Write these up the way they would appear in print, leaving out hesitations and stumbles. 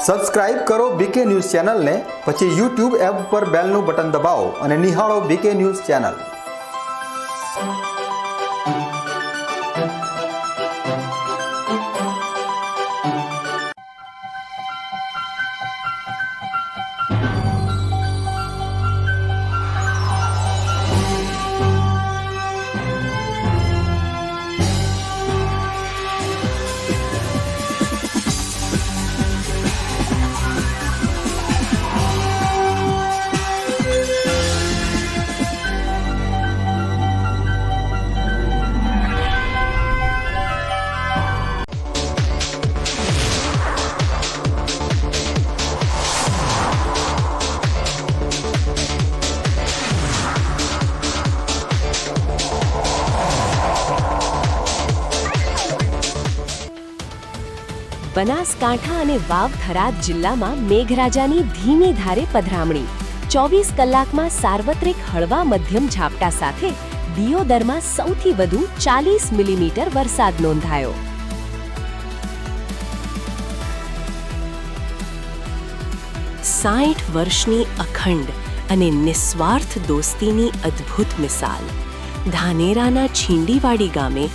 Subscribe કરો બીકે news ચેનલને, પછી યુટ્યુબ એપ પર બેલનું બટન દબાવો અને નિહાળો બીકે ન્યૂઝ ચેનલ। બનાસકાંઠા અને વાવ થરાદ જિલ્લામાં મેઘરાજાની ધીમી ધારે પધરામણી। 24 કલાકમાં સાર્વત્રિક હળવા મધ્યમ ઝાપટા સાથે દિયોદરમાં સૌથી વધુ 40 મિલીમીટર વરસાદ નોંધાયો। સાઠ વર્ષની અખંડ અને નિસ્વાર્થ દોસ્તીની અદ્ભુત મિસાલ। ધાનેરાના છીંડીવાડી ગામે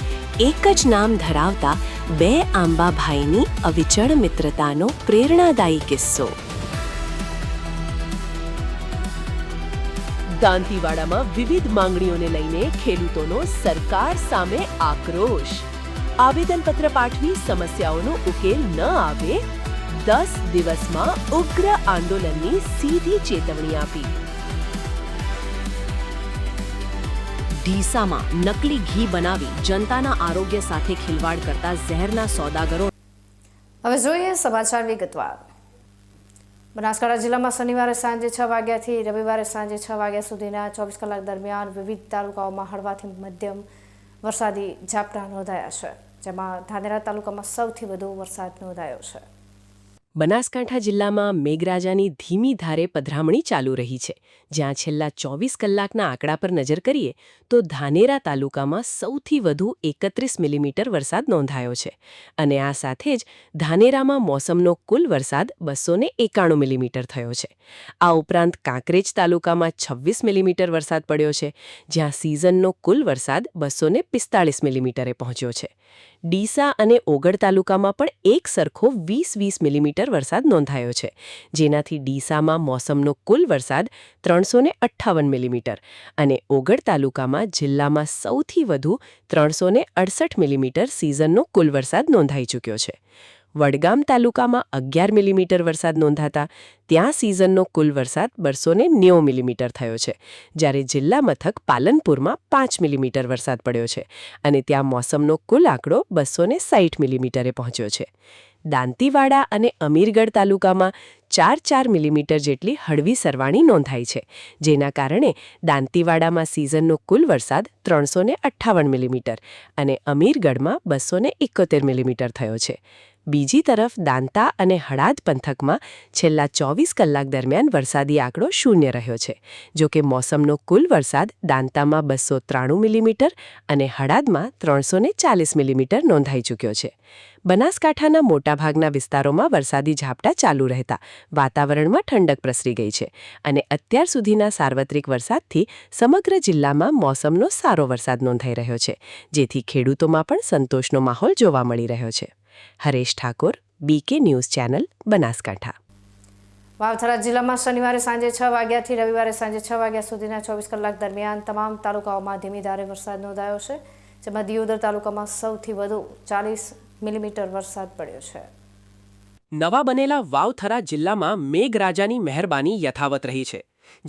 એક જ નામ ધરાવતા બે આંબાભાઈની અવિચળ મિત્રતાનો પ્રેરણાદાયી કિસ્સો। દાંતીવાડામાં વિવિધ માંગણીઓને લઈને ખેડૂતોનો સરકાર સામે આક્રોશ। આવેદનપત્ર પાઠવી સમસ્યાઓનો ઉકેલ ન આવે 10 દિવસમાં ઉગ્ર આંદોલનની સીધી ચેતવણી આપી। ડીસામાં નકલી ઘી બનાવી જનતાના આરોગ્ય સાથે ખિલવાડ કરતા ઝેરના સોદાગરો। હવે જોઈએ સમાચાર વિગતવાર। બનાસકાંઠા જિલ્લામાં શનિવારે સાંજે 6 વાગ્યાથી રવિવારે સાંજે 6 વાગ્યા સુધીના 24 કલાક દરમિયાન વિવિધ તાલુકાઓમાં હળવાથી મધ્યમ વરસાદી ઝાપટા નોંધાયા છે, જેમાં ધાનેરા તાલુકામાં સૌથી વધુ વરસાદ નોંધાયો છે। બનાસકાંઠા જિલ્લામાં મેઘરાજાની ધીમી ધારે પધરામણી ચાલુ રહી છે, જ્યાં છેલ્લા 24 કલાકના આંકડા પર નજર કરીએ તો ધાનેરા તાલુકામાં સૌથી વધુ 31 મિલીમીટર વરસાદ નોંધાયો છે અને આ સાથે જ ધાનેરામાં મોસમનો કુલ વરસાદ 291 મિલીમીટર થયો છે। આ ઉપરાંત કાંકરેજ તાલુકામાં 26 મિલીમીટર વરસાદ પડ્યો છે, જ્યાં સિઝનનો કુલ વરસાદ 245 મિલીમીટરે પહોંચ્યો છે। ડીસા અને ઓગળ તાલુકામાં પણ એક સરખો 20 મિલીમીટર વરસાદ નોંધાયો છે, જેનાથી ડીસામાં મોસમનો કુલ વરસાદ 358 મિલીમીટર અને ઓગળ તાલુકામાં જિલ્લામાં સૌથી વધુ 368 મિલીમીટર સિઝનનો કુલ વરસાદ નોંધાઈ ચૂક્યો છે। વડગામ તાલુકામાં 11 મિલીમીટર વરસાદ નોંધાતા ત્યાં સિઝનનો કુલ વરસાદ 290 મિલીમીટર થયો છે, જ્યારે જિલ્લા મથક પાલનપુરમાં 5 મિલીમીટર વરસાદ પડ્યો છે અને ત્યાં મોસમનો કુલ આંકડો 260 મિલીમીટરે પહોંચ્યો છે। દાંતીવાડા અને અમીરગઢ તાલુકામાં 4 મિલીમીટર જેટલી હળવી સરવાણી નોંધાઈ છે, જેના કારણે દાંતીવાડામાં સિઝનનો કુલ વરસાદ 358 મિલીમીટર અને અમીરગઢમાં 271 મિલીમીટર થયો છે। બીજી તરફ દાંતા અને હળાદ પંથકમાં છેલ્લા 24 કલાક દરમિયાન વરસાદી આંકડો 0 રહ્યો છે, જો કે મોસમનો કુલ વરસાદ દાંતામાં 293 મિલીમીટર અને હળાદમાં 340 મિલીમીટર નોંધાઈ ચૂક્યો છે। બનાસકાંઠાના મોટાભાગના વિસ્તારોમાં વરસાદી ઝાપટા ચાલુ રહેતા વાતાવરણમાં ઠંડક પ્રસરી ગઈ છે અને અત્યાર સુધીના સાર્વત્રિક વરસાદથી સમગ્ર જિલ્લામાં મોસમનો સારો વરસાદ નોંધાઈ રહ્યો છે, જેથી ખેડૂતોમાં પણ સંતોષનો માહોલ જોવા મળી રહ્યો છે। Haresh Thakor, BK news channel, Banaskantha. Vav Tharad જિલ્લામાં શનિવારે સાંજે 6 વાગ્યાથી રવિવારે સાંજે 6 વાગ્યા સુધીના 24 કલાક દરમિયાન તમામ તાલુકાઓમાં ધીમી ધારે વરસાદ નોંધાયો છે, જેમાં દિયોદર તાલુકામાં સૌથી વધુ 40 મિલીમીટર વરસાદ પડ્યો છે। નવા બનેલા વાવ-થરાદ જિલ્લામાં મેઘરાજાની મહેરબાની યથાવત રહી છે,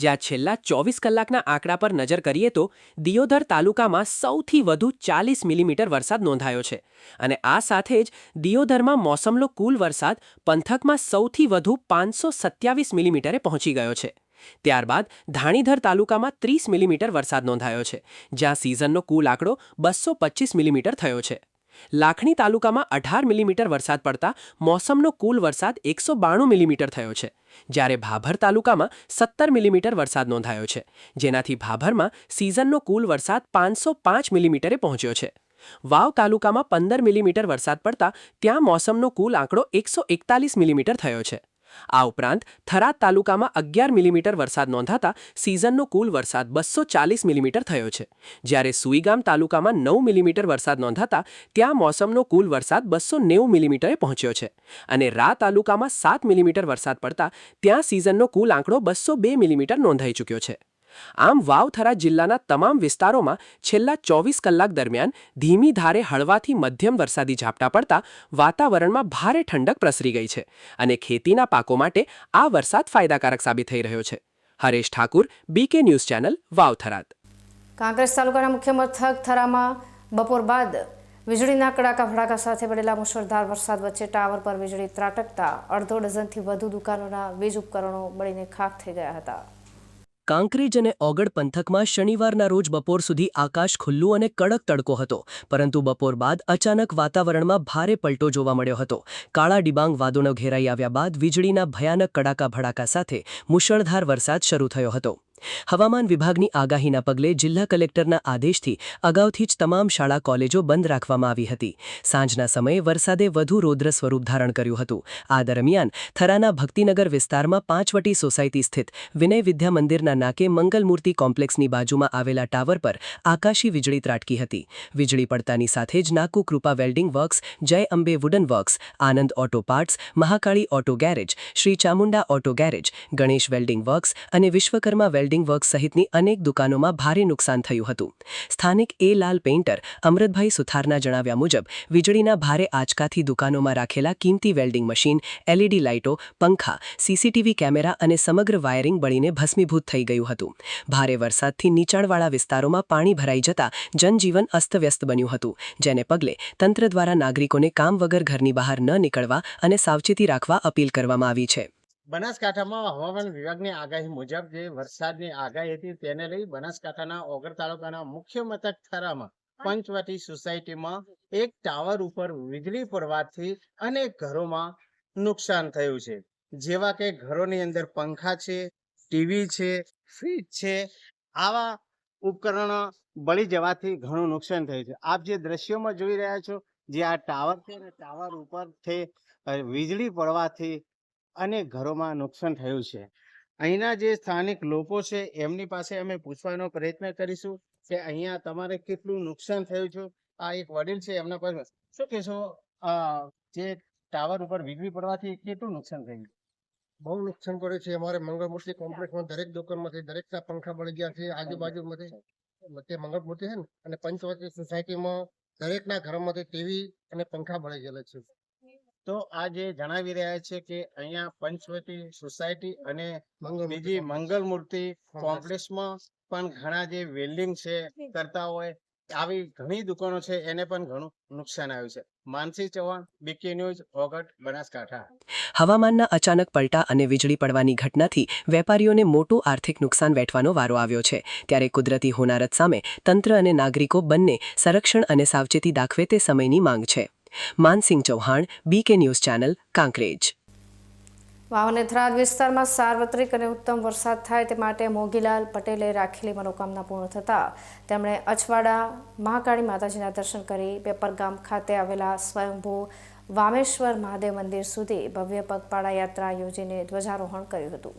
જ્યાં છેલ્લા 24 કલાકના આંકડા પર નજર કરીએ તો દિયોદર તાલુકામાં સૌથી વધુ 40 મિલીમીટર વરસાદ નોંધાયો છે અને આ સાથે જ દિયોદરમાં મોસમનો કુલ વરસાદ પંથકમાં સૌથી વધુ 527 મિલીમીટરે પહોંચી ગયો છે। ત્યારબાદ ધાણીધર તાલુકામાં 30 મિલીમીટર વરસાદ નોંધાયો છે, જ્યાં સિઝનનો કુલ આંકડો 225 મિલીમીટર થયો છે। લાખણી તાલુકામાં 18 મિલીમીટર વરસાદ પડતા મોસમનો કુલ વરસાદ 192 મિલીમીટર થયો છે, જ્યારે ભાભર તાલુકામાં 17 મિલીમીટર વરસાદ નોંધાયો છે, જેનાથી ભાભરમાં સિઝનનો કુલ વરસાદ 505 મિલીમીટરે પહોંચ્યો છે। વાવ તાલુકામાં 15 મિલીમીટર વરસાદ પડતા ત્યાં મોસમનો કુલ આંકડો 141 મિલીમીટર થયો છે. આ ઉપરાંત થરાદ તાલુકામાં 11 મિલીમીટર વરસાદ નોંધાતા સિઝનનો કુલ વરસાદ 240 મિલીમીટર થયો છે, જ્યારે સુઈગામ તાલુકામાં 9 મિલીમીટર વરસાદ નોંધાતા ત્યાં મોસમનો કુલ વરસાદ 290 મિલીમીટરે પહોંચ્યો છે અને રા તાલુકામાં 7 મિલીમીટર વરસાદ પડતા ત્યાં સિઝનનો કુલ આંકડો 202 મિલીમીટર નોંધાઈ ચૂક્યો છે. આમ વાવ થરાદ જિલ્લાના તમામ વિસ્તારોમાં છેલ્લા 24 કલાક દરમિયાન ધીમી ધારે હળવાથી મધ્યમ વરસાદી ઝાપટા પડતા વાતાવરણમાં ભારે ઠંડક પ્રસરી ગઈ છે અને ખેતીના પાકો માટે આ વરસાદ ફાયદાકારક સાબિત થઈ રહ્યો છે. Haresh Thakur, BK news channel, Vav Tharad. Kankrej તાલુકાના મુખ્ય મથક થરામાં બપોર બાદ વીજળીના કડાકા ભડાકા સાથે પડેલા મુશળધાર વરસાદ વચ્ચે ટાવર પર વીજળી ત્રાટકતા અડધો ડઝનથી વધુ દુકાનોના વીજ ઉપકરણો બળીને ખાખ થઈ ગયા હતા. કાંકરેજ અને ઓગળ પંથકમાં શનિવારના રોજ બપોર સુધી આકાશ ખુલ્લું અને કડક તડકો હતો, પરંતુ બપોર બાદ અચાનક વાતાવરણમાં ભારે પલટો જોવા મળ્યો હતો. કાળા ડિબાંગ વાદળો ઘેરાઈ આવ્યા બાદ વીજળીના ભયાનક કડાકા ભડાકા સાથે મુશળધાર વરસાદ શરૂ થયો હતો. હવામાન વિભાગની આગાહીના પગલે જિલ્લા કલેક્ટરના આદેશથી અગાઉથી જ તમામ શાળા કોલેજો બંધ રાખવામાં આવી હતી. સાંજના સમયે વરસાદે વધુ રૌદ્ર સ્વરૂપ ધારણ કર્યું હતું. આ દરમિયાન થરાના ભક્તિનગર વિસ્તારમાં પાંચવટી સોસાયટી સ્થિત વિનય વિદ્યા મંદિરના નાકે મંગલમૂર્તિ કોમ્પ્લેક્સની બાજુમાં આવેલા ટાવર પર આકાશી વીજળી ત્રાટકી હતી. વીજળી પડતાની સાથે જ નાકુ કૃપા welding works, Jai Ambe wooden works, Anand auto parts, Mahakali auto garage, Shri Chamunda auto garage, Ganesh welding works અને વિશ્વકર્મા વેલ્ડિંગ વર્ક્સ સહિતની અનેક દુકાનોમાં ભારે નુકસાન થયું હતું. સ્થાનિક એ લાલ પેઇન્ટર અમૃતભાઈ સુથારના જણાવ્યા મુજબ વીજળીના ભારે આંચકાથી દુકાનોમાં રાખેલા કિંમતી વેલ્ડિંગ મશીન, એલઈડી લાઇટો, પંખા, સીસીટીવી કેમેરા અને સમગ્ર વાયરિંગ બળીને ભસ્મીભૂત થઈ ગયું હતું. ભારે વરસાદથી નીચાણવાળા વિસ્તારોમાં પાણી ભરાઈ જતા જનજીવન અસ્તવ્યસ્ત બન્યું હતું, જેને પગલે તંત્ર દ્વારા નાગરિકોને કામ વગર ઘરની બહાર ન નીકળવા અને સાવચેતી રાખવા અપીલ કરવામાં આવી છે. બનાસકાંઠામાં હવામાન વિભાગની આગાહી મુજબ જે વરસાદની આગાહી હતી તેને લઈ બનાસકાંઠાના ઓગળ તાલુકાના મુખ્ય મથક થરામાં પંચવટી સોસાયટીમાં એક ટાવર ઉપર વીજળી પડવાથી અનેક ઘરોમાં નુકસાન થયું છે. જેવા કે ઘરોની અંદર પંખા છે, ટીવી છે, ફ્રીજ છે, આવા ઉપકરણો બળી જવાથી ઘણું નુકસાન થયું છે. આપ જે દ્રશ્યોમાં જોઈ રહ્યા છો, જે આ ટાવર છે અને ટાવર ઉપરથી વીજળી પડવાથી અનેક ઘરોમાં નુકસાન થયું છે. અહીંના જે સ્થાનિક લોકો છે એમની પાસે અમે પૂછવાનો પ્રયત્ન કરીશું કે અહીંયા તમારે કેટલું નુકસાન થયું છે. આ એક વડીલ છે, એમના પાસે શું કહેશો, જે ટાવર ઉપર વીજળી પડવાથી કેટલું નુકસાન થયું? બહુ નુકસાન પડ્યું છે. અમારે મંગળમૂર્તિ કોમ્પ્લેક્સમાં દરેક દુકાનમાંથી દરેકના પંખા બળી ગયા છે. આજુબાજુમાંથી તે મંગળમૂર્તિ છે ને અને પંચવટી સોસાયટીમાં દરેકના ઘરોમાંથી ટીવી અને પંખા બળી ગયેલા છે. તો આ જે જણાવી રહ્યા છે કે અહીંયા પંચવટી સોસાયટી અને બીજી મંગલમૂર્તિ કોમ્પ્લેક્સમાં પણ ઘણા જે વેલ્ડિંગ છે કરતા હોય આવી ઘણી દુકાનો છે એને પણ ઘણું નુકસાન આવ્યું છે. માનસી ચૌહાણ, બીકે ન્યૂઝ, ઓગટ, બનાસકાંઠા. હવામાનના અચાનક પલટા અને વીજળી પડવાની ઘટનાથી વેપારીઓને મોટું આર્થિક નુકસાન વેઠવાનો વારો આવ્યો છે. ત્યારે કુદરતી હોનારત સામે તંત્ર અને નાગરિકો બંને સંરક્ષણ અને સાવચેતી દાખવે તે સમયની માંગ છે. Mansinh Chauhan, BK news channel, Kankrej. Vav અને થરાદ વિસ્તારમાં સાર્વત્રિક અને ઉત્તમ વરસાદ થાય તે માટે મોગીલાલ પટેલે રાખેલી મનોકામના પૂર્ણ થતાં તેમણે અછવાડા મહાકાળી માતાજીના દર્શન કરી પેપરગામ ખાતે આવેલા સ્વયંભૂ વામેશ્વર મહાદેવ મંદિર સુધી ભવ્ય પગપાળા યાત્રા યોજીને ધ્વજારોહણ કર્યું હતું.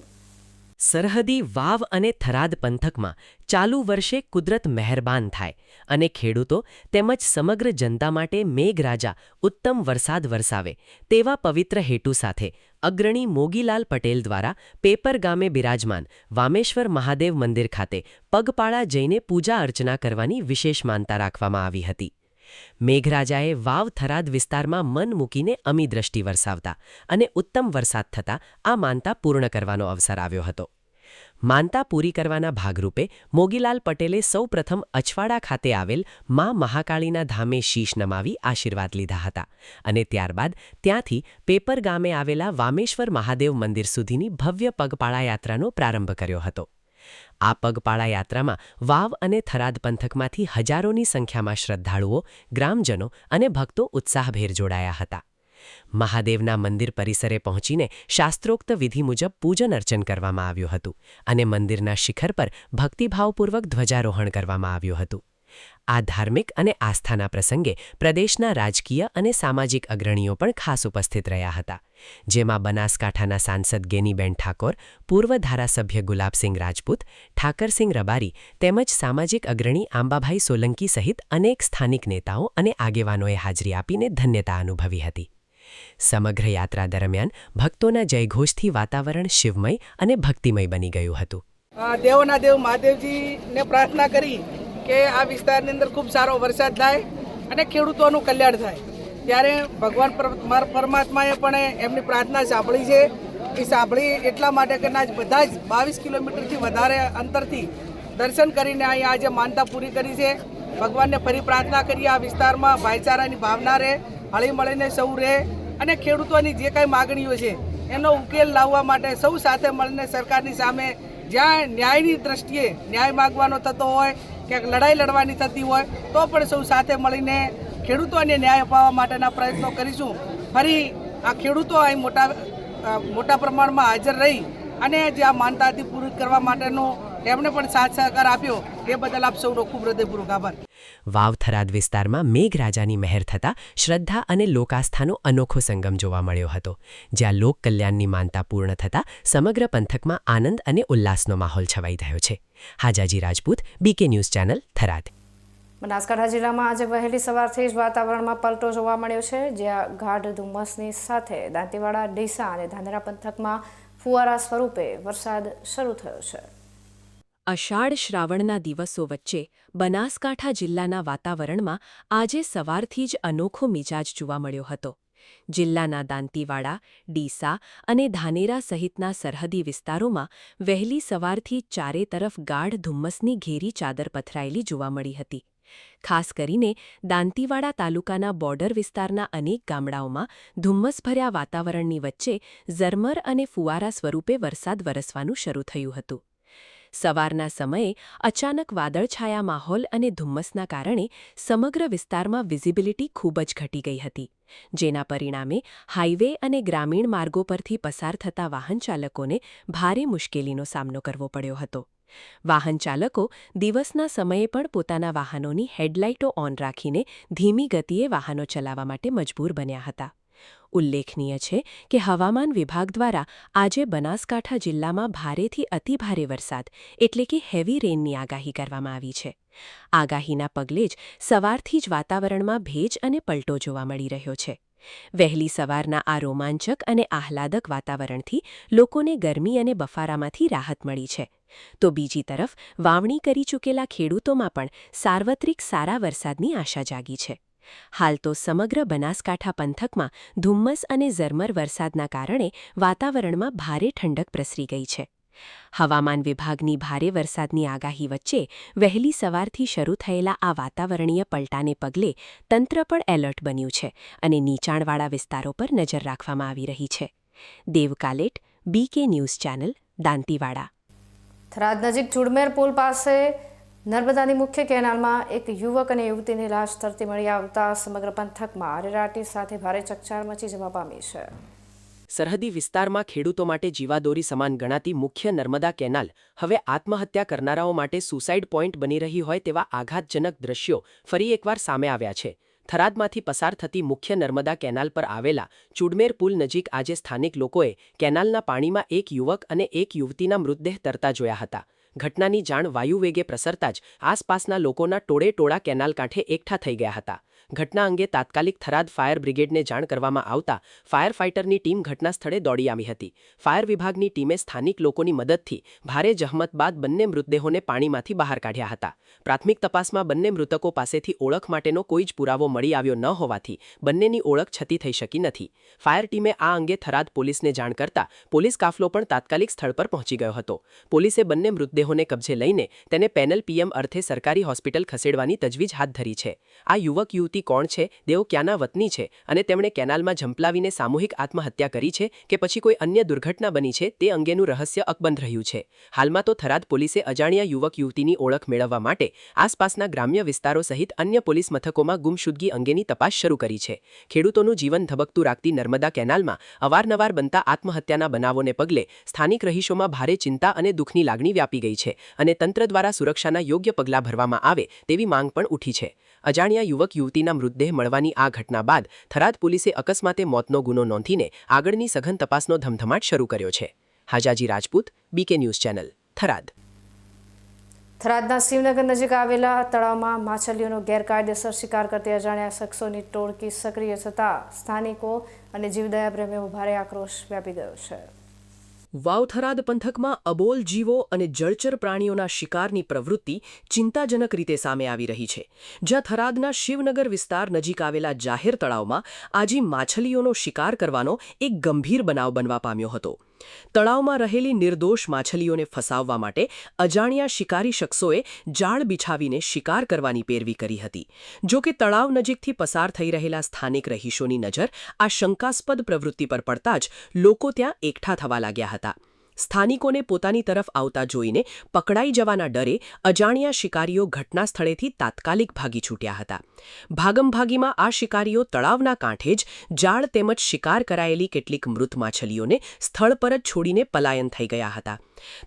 સરહદી વાવ અને થરાદ પંથકમાં ચાલુ વર્ષે કુદરત મહેરબાન થાય અને ખેડૂતો તેમજ સમગ્ર જનતા માટે મેઘરાજા ઉત્તમ વરસાદ વરસાવે તેવા પવિત્ર હેતુ સાથે અગ્રણી મોગીલાલ પટેલ દ્વારા પેપર ગામે બિરાજમાન વામેશ્વર મહાદેવ મંદિર ખાતે પગપાળા જઈને પૂજા અર્ચના કરવાની વિશેષ માનતા રાખવામાં આવી હતી. મેઘરાજાએ વાવ થરાદ વિસ્તારમાં મન મૂકીને અમી દ્રષ્ટિ વરસાવતા અને ઉત્તમ વરસાદ થતાં આ માનતા પૂર્ણ કરવાનો અવસર આવ્યો હતો. માનતા પૂરી કરવાના ભાગરૂપે મોગીલાલ પટેલે સૌપ્રથમ અછવાડા ખાતે આવેલ મા મહાકાળીના ધામે શીશ નમાવી આશીર્વાદ લીધા હતા અને ત્યારબાદ ત્યાંથી પેપર ગામે આવેલા વામેશ્વર મહાદેવ મંદિર સુધીની ભવ્ય પગપાળા યાત્રાનો પ્રારંભ કર્યો હતો. આ પગપાળા યાત્રામાં વાવ અને થરાદ પંથકમાંથી હજારોની સંખ્યામાં શ્રદ્ધાળુઓ, ગ્રામજનો અને ભક્તો ઉત્સાહભેર જોડાયા હતા. મહાદેવના મંદિર પરિસરે પહોંચીને શાસ્ત્રોક્ત વિધિ મુજબ પૂજન અર્ચન કરવામાં આવ્યું હતું અને મંદિરના શિખર પર ભક્તિભાવપૂર્વક ધ્વજારોહણ કરવામાં આવ્યું હતું. આ ધાર્મિક અને આસ્થાના પ્રસંગે પ્રદેશના રાજકીય અને સામાજિક અગ્રણીઓ પણ ખાસ ઉપસ્થિત રહ્યા હતા, જેમાં બનાસકાંઠાના સાંસદ ગેનીબેન ઠાકોર, પૂર્વ ધારાસભ્ય ગુલાબસિંહ રાજપૂત, ઠાકરસિંહ રબારી તેમજ સામાજિક અગ્રણી આંબાભાઈ સોલંકી સહિત અનેક સ્થાનિક નેતાઓ અને આગેવાનોએ હાજરી આપીને ધન્યતા અનુભવી હતી. સમગ્ર યાત્રા દરમિયાન ભક્તોના જયઘોષથી વાતાવરણ શિવમય અને ભક્તિમય બની ગયું હતું. દેવોના દેવ મહાદેવજીને પ્રાર્થના કરી કે આ વિસ્તારની અંદર ખૂબ સારો વરસાદ થાય અને ખેડૂતોનું કલ્યાણ થાય. ત્યારે ભગવાન પરમાત્માએ પણ એમની પ્રાર્થના સાંભળી છે. એ સાંભળી એટલા માટે કે બધા જ 22 કિલોમીટરથી વધારે અંતરથી દર્શન કરીને અહીંયા આજે માનતા પૂરી કરી છે. ભગવાનને ફરી પ્રાર્થના કરીએ આ વિસ્તારમાં ભાઈચારાની ભાવના રહે, હળી મળીને સૌ રહે અને ખેડૂતોની જે કાંઈ માગણીઓ છે એનો ઉકેલ લાવવા માટે સૌ સાથે મળીને સરકારની સામે જ્યાં ન્યાયની દ્રષ્ટિએ ન્યાય માગવાનો થતો હોય, ક્યાંક લડાઈ લડવાની થતી હોય તો પણ સૌ સાથે મળીને ખેડૂતોને ન્યાય અપાવવા માટેના પ્રયત્નો કરીશું. ફરી આ ખેડૂતો અહીં મોટા પ્રમાણમાં હાજર રહી અને જે આ માનતા હતી પૂરી કરવા માટેનો એમણે પણ સાથ સહકાર આપ્યો એ બદલ આપ સૌનો ખૂબ હૃદયપૂર્વક આભાર. વાવ-થરાદ વિસ્તારમાં મેઘરાજાની મહેર થતાં શ્રદ્ધા અને લોકાસ્થાનો અનોખો સંગમ જોવા મળ્યો હતો, જ્યાં લોક કલ્યાણની માનતા પૂર્ણ થતાં સમગ્ર પંથકમાં આનંદ અને ઉલ્લાસનો માહોલ છવાઈ ગયો છે. Hajaji Rajput, BK news channel, Tharad. Banaskantha જિલ્લામાં આજે વહેલી સવારથી જ વાતાવરણમાં પલટો જોવા મળ્યો છે, જ્યાં ગાઢ ધુમ્મસની સાથે દાંતીવાડા, ડીસા અને ધાનેરા પંથકમાં ફુવારા સ્વરૂપે વરસાદ શરૂ થયો છે. અષાઢ શ્રાવણના દિવસો વચ્ચે બનાસકાંઠા જિલ્લાના વાતાવરણમાં આજે સવારથી જ અનોખો મિજાજ જોવા મળ્યો હતો. જિલ્લાના દાંતીવાડા, ડીસા અને ધાનેરા સહિતના સરહદી વિસ્તારોમાં વહેલી સવારથી ચારે તરફ ગાઢ ધુમ્મસની ઘેરી ચાદર પથરાયેલી જોવા મળી હતી. ખાસ કરીને દાંતીવાડા તાલુકાના બોર્ડર વિસ્તારના અનેક ગામડાઓમાં ધુમ્મસભર્યા વાતાવરણની વચ્ચે ઝરમર અને ફુવારા સ્વરૂપે વરસાદ વરસવાનું શરૂ થયું હતું. સવારના સમયે અચાનક વાદળછાયા માહોલ અને ધુમ્મસના કારણે સમગ્ર વિસ્તારમાં વિઝિબિલિટી ખૂબ જ ઘટી ગઈ હતી, જેના પરિણામે હાઇવે અને ગ્રામીણ માર્ગો પરથી પસાર થતા વાહન ચાલકોને ભારે મુશ્કેલીનો સામનો કરવો પડ્યો હતો. વાહન ચાલકો દિવસના સમયે પણ પોતાના વાહનોની હેડલાઇટો ઓન રાખીને ધીમી ગતિએ વાહનો ચલાવવા માટે મજબૂર બન્યા હતા. ઉલ્લેખનીય છે કે હવામાન વિભાગ દ્વારા આજે બનાસકાંઠા જિલ્લામાં ભારેથી અતિભારે વરસાદ એટલે કે હેવી રેનની આગાહી કરવામાં આવી છે. આગાહીના પગલે જ સવારથી જ વાતાવરણમાં ભેજ અને પલટો જોવા મળી રહ્યો છે. વહેલી સવારના આ રોમાંચક અને આહલાદક વાતાવરણથી લોકોને ગરમી અને બફારામાંથી રાહત મળી છે, તો બીજી તરફ વાવણી કરી ચૂકેલા ખેડૂતોમાં પણ સાર્વત્રિક સારા વરસાદની આશા જાગી છે. હાલ તો સમગ્ર બનાસકાંઠા પંથકમાં ધુમ્મસ અને ઝરમર વરસાદના કારણે વાતાવરણમાં ભારે ઠંડક પ્રસરી ગઈ છે. હવામાન વિભાગની ભારે વરસાદની આગાહી વચ્ચે વહેલી સવારથી શરૂ થયેલા આ વાતાવરણીય પલટાને પગલે તંત્ર પણ એલર્ટ બન્યું છે અને નીચાણવાળા વિસ્તારો પર નજર રાખવામાં આવી રહી છે. Dev Kalet, BK news channel, Dantiwada. Tharad નજીક ચુડમેર પુલ પાસે નર્મદાની મુખ્ય કેનાલમાં એક યુવક અને યુવતીની લાશ તરતી મળી આવતા સમગ્ર પંથકમાં અરેરાટી સાથે ભારે ચકચાર મચી જવા પામી છે. સરહદી વિસ્તારમાં ખેડૂતો માટે જીવાદોરી સમાન ગણાતી મુખ્ય નર્મદા કેનાલ હવે આત્મહત્યા કરનારાઓ માટે સુસાઇડ પોઈન્ટ બની રહી હોય તેવા આઘાતજનક દ્રશ્યો ફરી એકવાર સામે આવ્યા છે. થરાદમાંથી પસાર થતી મુખ્ય નર્મદા કેનાલ પર આવેલા ચુડમેર પુલ નજીક આજે સ્થાનિક લોકોએ કેનાલના પાણીમાં એક યુવક અને એક યુવતીના મૃતદેહ તરતા જોયા હતા. ઘટનાની જાણ વાયુવેગે પ્રસરતા જ આસપાસના લોકોના ટોળે ટોળા કેનાલ કાંઠે એકઠા થઈ ગયા હતા. ઘટના અંગે તાત્કાલિક થરાદ ફાયર બ્રિગેડને જાણ કરવામાં આવતા ફાયર ફાઇટરની ટીમ ઘટના સ્થળે દોડી આવી હતી. ફાયર વિભાગની ટીમે સ્થાનિક લોકોની મદદથી ભારે જહેમત બાદ બંને મૃતદેહોને પાણીમાંથી બહાર કાઢ્યા હતા. પ્રાથમિક તપાસમાં બંને મૃતકો પાસેથી ઓળખ માટેનો કોઈ જ પુરાવો મળી આવ્યો ન હોવાથી બંનેની ઓળખ છતી થઈ શકી નથી. ફાયર ટીમે આ અંગે થરાદ પોલીસને જાણ કરતા પોલીસ કાફલો પણ તાત્કાલિક સ્થળ પર પહોંચી ગયો હતો. પોલીસે બંને મૃતદેહોને કબજે લઈને તેને પેનલ પીએમ અર્થે સરકારી હોસ્પિટલ ખસેડવાની તજવીજ હાથ ધરી છે. આ યુવક યુવતી વ્યક્તિ કોણ છે, તેઓ ક્યાંના વતની છે અને તેમણે કેનાલમાં ઝંપલાવીને સામૂહિક આત્મહત્યા કરી છે કે પછી કોઈ અન્ય દુર્ઘટના બની છે તે અંગેનું રહસ્ય અકબંધ રહ્યું છે. હાલમાં તો થરાદ પોલીસે અજાણ્યા યુવક યુવતીની ઓળખ મેળવવા માટે આસપાસના ગ્રામ્ય વિસ્તારો સહિત અન્ય પોલીસ મથકોમાં ગુમશુદગી અંગેની તપાસ શરૂ કરી છે. ખેડૂતોનું જીવન ધબકતું રાખતી નર્મદા કેનાલમાં અવારનવાર બનતા આત્મહત્યાના બનાવોને પગલે સ્થાનિક રહીશોમાં ભારે ચિંતા અને દુઃખની લાગણી વ્યાપી ગઈ છે અને તંત્ર દ્વારા સુરક્ષાના યોગ્ય પગલાં ભરવામાં આવે તેવી માંગ પણ ઉઠી છે. અજાણ્યા યુવક યુવતીના મૃતદેહ મળવાની આ ઘટના બાદ થરાદ પોલીસે અકસ્માતે મોતનો ગુનો નોંધીને આગળની સઘન તપાસનો ધમધમાટ શરૂ કર્યો છે. Hajaji Rajput, BK news channel, Tharad. થરાદના શિવનગર નજીક આવેલા તળાવમાં માછલીઓનો ગેરકાયદેસર શિકાર કરતી અજાણ્યા શખ્સોની ટોળકી સક્રિય થતાં સ્થાનિકો અને જીવદયા પ્રેમીઓ ભારે આક્રોશ વ્યાપી ગયો છે. વાવ-થરાદ પંથકમાં અબોલ જીવો અને જળચર પ્રાણીઓના શિકારની પ્રવૃત્તિ ચિંતાજનક રીતે સામે આવી રહી છે. જ્યાં થરાદના શિવનગર વિસ્તાર નજીક આવેલા જાહેર તળાવમાં આજે માછલીઓનો શિકાર કરવાનો એક ગંભીર બનાવ બનવા પામ્યો હતો. તળાવમાં રહેલી નિર્દોષ માછલીઓને ફસાવવા માટે અજાણ્યા શિકારી શખ્સોએ જાળ બિછાવીને શિકાર કરવાની પેરવી કરી હતી. જો કે તળાવ નજીકથી પસાર થઈ રહેલા સ્થાનિક રહીશોની નજર આ શંકાસ્પદ પ્રવૃત્તિ પર પડતા જ લોકો ત્યાં એકઠા થવા લાગ્યા હતા. સ્થાનિકોને પોતાની તરફ આવતા જોઈને પકડાઈ જવાના ડરે અજાણ્યા શિકારીઓ ઘટના સ્થળેથી તાત્કાલિક ભાગી છૂટ્યા હતા. ભાગમભાગીમાં આ શિકારીઓ તળાવના કાંઠે જ જાળ તેમજ શિકાર કરાયેલી કેટલીક મૃત માછલીઓને સ્થળ પર જ છોડીને પલાયન થઈ ગયા હતા.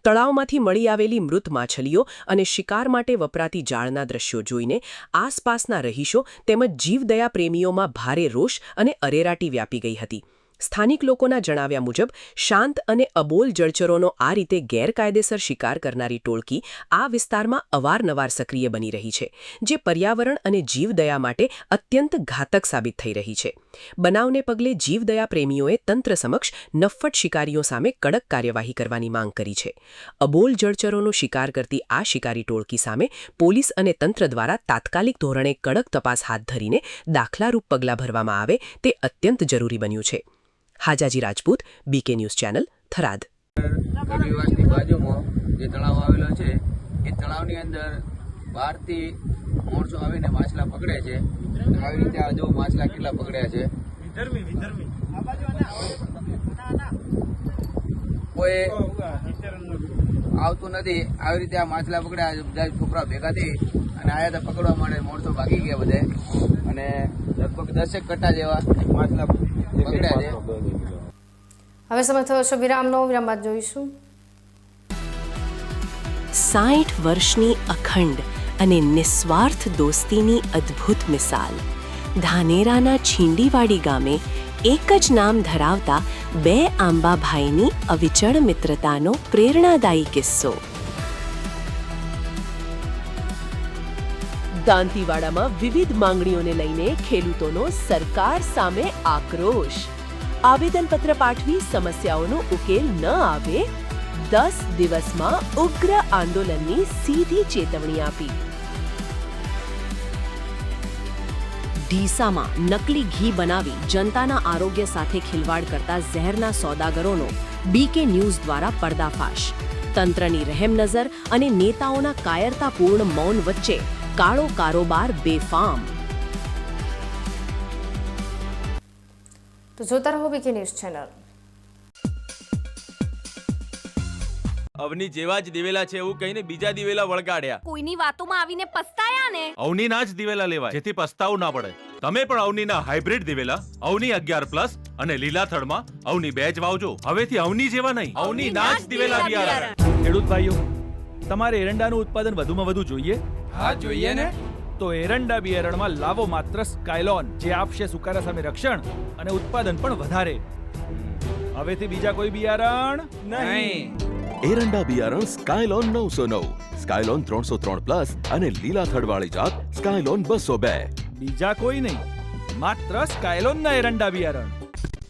તળાવમાંથી મળી આવેલી મૃત માછલીઓ અને શિકાર માટે વપરાતી જાળના દ્રશ્યો જોઈને આસપાસના રહીશો તેમજ જીવદયા પ્રેમીઓમાં ભારે રોષ અને અરેરાટી વ્યાપી ગઈ હતી. સ્થાનિક લોકોના જણાવ્યા મુજબ શાંત અને અબોલ જળચરોનો આ રીતે ગેરકાયદેસર શિકાર કરનારી ટોળકી આ વિસ્તારમાં અવારનવાર સક્રિય બની રહી છે, જે પર્યાવરણ અને જીવદયા માટે અત્યંત ઘાતક સાબિત થઈ રહી છે. બનાવને પગલે જીવદયા પ્રેમીઓએ તંત્ર સમક્ષ નફ્ફટ શિકારીઓ સામે કડક કાર્યવાહી કરવાની માંગ કરી છે. અબોલ જળચરોનો શિકાર કરતી આ શિકારી ટોળકી સામે પોલીસ અને તંત્ર દ્વારા તાત્કાલિક ધોરણે કડક તપાસ હાથ ધરીને દાખલારૂપ પગલાં ભરવામાં આવે તે અત્યંત જરૂરી બન્યું છે. Hajaji Rajput, BK news channel, Tharad. રવિવાસની બાજુમાં જે તળાવ આવેલો છે એ તળાવની અંદર બહારથી માણસો આવીને માછલા પકડે છે. આવી રીતે આ જો માછલા કેટલા પકડ્યા છે. કોઈ આવતું નથી. આવી રીતે આ માછલા પકડ્યા, બધા છોકરા ભેગા થઈ અને આયા તો પકડવા માટે માણસો ભાગી ગયા બધે અને લગભગ 10 કટ્ટા જેવા માછલા પકડ્યા છે. હવે સમય થયો છે વિરામનો. વિરામ બાદ જોઈશું. 60 વર્ષની અખંડ અને નિસ્વાર્થ દોસ્તીની અદ્ભુત મિસાલ. ધાનેરાના છીંડીવાડી ગામે એક જ નામ ધરાવતા બે આંબાભાઈની અવિચળ મિત્રતાનો પ્રેરણાદાયી કિસ્સો. દાંતીવાડામાં વિવિધ માંગણીઓને લઈને ખેડૂતોનો સરકાર સામે આક્રોશ. આવેદનપત્ર પાઠવી સમસ્યાઓનો ઉકેલ ન આવે, 10 દિવસમાં ઉગ્ર આંદોલનની સીધી ચેતવણી આપી. ડીસામાં નકલી ઘી બનાવી જનતાના આરોગ્ય સાથે ખિલવાડ કરતા ઝેરના સોદાગરોનો બીકે ન્યૂઝ દ્વારા પર્દાફાશ. તંત્રની રહેમનજર અને નેતાઓના કાયરતાપૂર્ણ મૌન વચ્ચે કાળો કારોબાર બેફામ. તો જોતા રહો બીકે ન્યૂઝ ચેનલ. અવની જેવા જ દિવેલા છે એવું કહીને બીજા દિવેલા વળગાડ્યા. કોઈની વાતોમાં આવીને પસ્તાયા ને. અવનીના જ દિવેલા લેવાય જેથી પસ્તાવું ના પડે. તમે પણ અવનીના હાઇબ્રિડ દિવેલા અવની 11+ અને લીલા થડમાં અવની 2 જ વાવજો. હવેથી અવની જેવા નહીં, અવનીના જ દિવેલા બિયારણ. ખેડૂત ભાઈઓ, તમારે એરંડાનું ઉત્પાદન વધુમાં વધુ જોઈએ? હા જોઈએ ને. તો એરંડા બિયારણમાં લાવો માત્ર સ્કાયલોન, જે આપશે સુકારા સામે રક્ષણ અને ઉત્પાદન પણ વધારે. હવેથી બીજા કોઈ બિયારણ નહીં. એરંડા બિયારણ સ્કાયલોન 909, સ્કાયલોન 303+ અને લીલા થડવાળી જાત સ્કાયલોન 202. બીજા કોઈ નહીં, માત્ર સ્કાયલોનના એરંડા બિયારણ.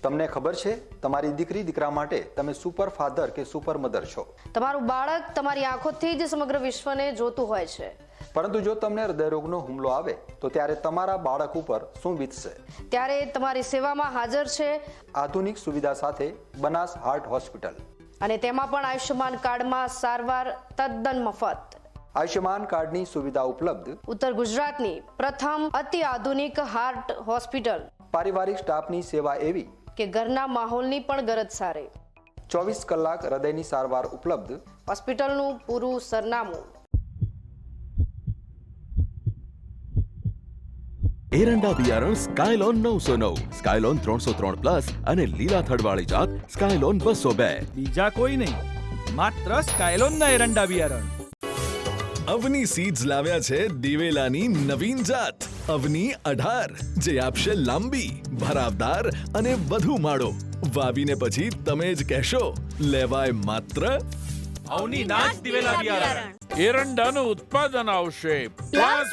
તમને ખબર છે તમારી દીકરી દીકરા માટે તમે સુપર ફાધર કે સુપર મધર છો. તમારું બાળક તમારી આંખોથી જ સમગ્ર વિશ્વને જોતું હોય છે. પરંતુ જો તમને હૃદયરોગનો હુમલો આવે તો ત્યારે તમારા બાળક ઉપર શું વીતશે? ત્યારે તમારી સેવામાં હાજર છે આધુનિક સુવિધા સાથે બનાસ હાર્ટ હોસ્પિટલ. અને તેમાં પણ આયુષ્યમાન કાર્ડમાં સારવાર તદ્દન મફત. આયુષ્યમાન કાર્ડની સુવિધા ઉપલબ્ધ, ઉત્તર ગુજરાતની પ્રથમ અતિ આધુનિક હાર્ટ હોસ્પિટલ, પારિવારિક સ્ટાફની સેવા એવી કે ઘરના માહોલની પણ ગરજ સારે, 24 કલાક હૃદયની સારવાર ઉપલબ્ધ, હોસ્પિટલનું પૂરું સરનામું. એરંડા બિયારણ સ્કાયલોન 909, સ્કાયલોન 303+ અને લીલા થડવાળી જાત સ્કાયલોન 202. બીજા કોઈ નહીં, માત્ર સ્કાયલોનના એરંડા બિયારણ. અવની સીડ્સ લાવ્યા છે દિવેલાની નવીન જાત અવની 18, જે આપશે લાંબી, ભરાવદાર અને વધુ માળો. વાવીને પછી તમે જ કહેશો, લેવાય માત્ર અવની નાચ દિવેલા બિયારણ. એરંડાનું ઉત્પાદન આવશે પ્લસ.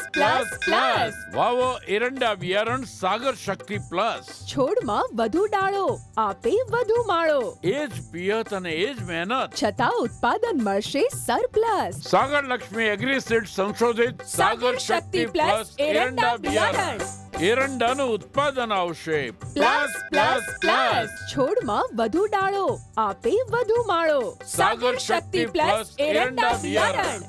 વાવો એરંડા બિયારણ સાગર શક્તિ પ્લસ. છોડમાં વધુ ડાળો, આપે વધુ માળો, એ જ પિયત અને એ જ મહેનત. છતાં ઉત્પાદન મળશે સરપ્લસ. સાગર લક્ષ્મી એગ્રીસીડ સંશોધિત સાગર શક્તિ પ્લસ એરંડા બિયારણ. એરંડાનું ઉત્પાદન આવશે પ્લસ. છોડમાં વધુ ડાળો, આપે વધુ માળો, સાગર શક્તિ પ્લસ એરંડા બિયારણ.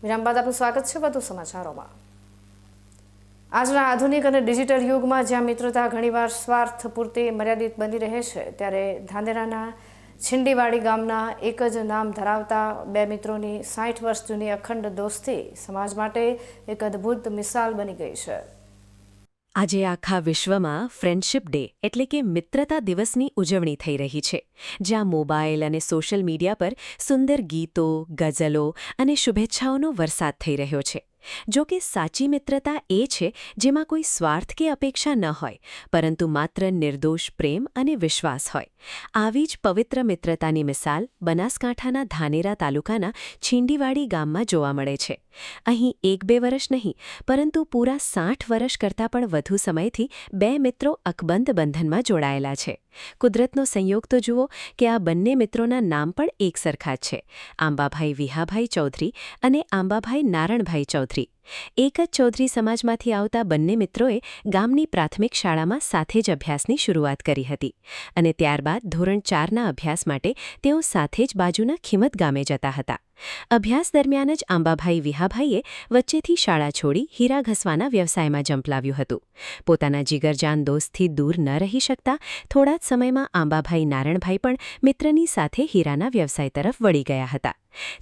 વિરામ બાદ આપનું સ્વાગત છે વધુ સમાચારોમાં. આજના આધુનિક અને ડિજિટલ યુગમાં જ્યાં મિત્રતા ઘણીવાર સ્વાર્થ પૂરતી મર્યાદિત બની રહે છે, ત્યારે ધાનેરાના છીંડીવાડી ગામના એક જ નામ ધરાવતા બે મિત્રોની 60 વર્ષ જૂની અખંડ દોસ્તી સમાજ માટે એક અદ્ભુત મિસાલ બની ગઈ છે. આજે આખા વિશ્વમાં ફ્રેન્ડશિપ ડે એટલે કે મિત્રતા દિવસની ઉજવણી થઈ રહી છે, જ્યાં મોબાઈલ અને સોશિયલ મીડિયા પર સુંદર ગીતો, ગઝલો અને શુભેચ્છાઓનો વરસાદ થઈ રહ્યો છે. જો કે સાચી મિત્રતા એ છે જેમાં કોઈ સ્વાર્થ કે અપેક્ષા ન હોય, પરંતુ માત્ર નિર્દોષ પ્રેમ અને વિશ્વાસ હોય. આવી જ પવિત્ર મિત્રતાની મિસાલ બનાસકાંઠાના ધાનેરા તાલુકાના છીંડીવાડી ગામમાં જોવા મળે છે. અહીં 1-2 વર્ષ નહીં, પરંતુ પૂરા 60 વર્ષ કરતાં પણ વધુ સમયથી બે મિત્રો અકબંધ બંધનમાં જોડાયેલા છે. કુદરતનો સંયોગ તો જુઓ કે આ બંને મિત્રોના નામ પણ એક સરખા જ છે, આંબાભાઈ વિહાભાઈ ચૌધરી અને આંબાભાઈ નારણભાઈ ચૌધરી. એક જ ચૌધરી સમાજમાંથી આવતા બંને મિત્રોએ ગામની પ્રાથમિક શાળામાં સાથે જ અભ્યાસની શરૂઆત કરી હતી અને ત્યારબાદ ધોરણ 4ના અભ્યાસ માટે તેઓ સાથે જ બાજુના ખીમત ગામે જતા હતા. અભ્યાસ દરમિયાન જ આંબાભાઈ વિહાભાઈએ વચ્ચેથી શાળા છોડી હીરા ઘસવાના વ્યવસાયમાં ઝંપલાવ્યું હતું. પોતાના જીગરજાન દોસ્તથી દૂર ન રહી શકતા થોડા જ સમયમાં આંબાભાઈ નારણભાઈ પણ મિત્રની સાથે હીરાના વ્યવસાય તરફ વળી ગયા હતા.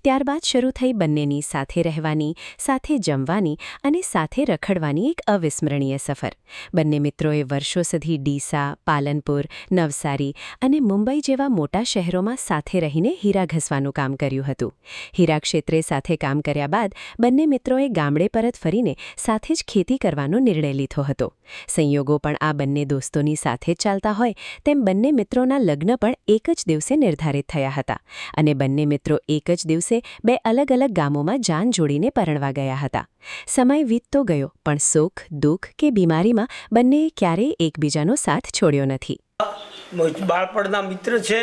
ત્યારબાદ શરૂ થઈ બંનેની સાથે રહેવાની, સાથે જમવાની અને સાથે રખડવાની એક અવિસ્મરણીય સફર. બંને મિત્રોએ વર્ષો સુધી ડીસા, પાલનપુર, નવસારી અને મુંબઈ જેવા મોટા શહેરોમાં સાથે રહીને હીરા ઘસવાનું કામ કર્યું હતું. હીરા ક્ષેત્રે સાથે કામ કર્યા બાદ બંને મિત્રોએ ગામડે પરત ફરીને સાથે જ ખેતી કરવાનો નિર્ણય લીધો હતો. સંયોગો પણ આ બંને દોસ્તોની સાથે જ ચાલતા હોય તેમ બંને મિત્રોના લગ્ન પણ એક જ દિવસે નિર્ધારિત થયા હતા અને બંને મિત્રો એક જ દિવસે બે અલગ અલગ ગામોમાં જાન જોડીને પરણવા ગયા હતા. સમય વીતતો ગયો, પણ સુખ, દુઃખ કે બીમારીમાં બંનેએ ક્યારેય એકબીજાનો સાથ છોડ્યો નથી. બાળપણના મિત્ર છે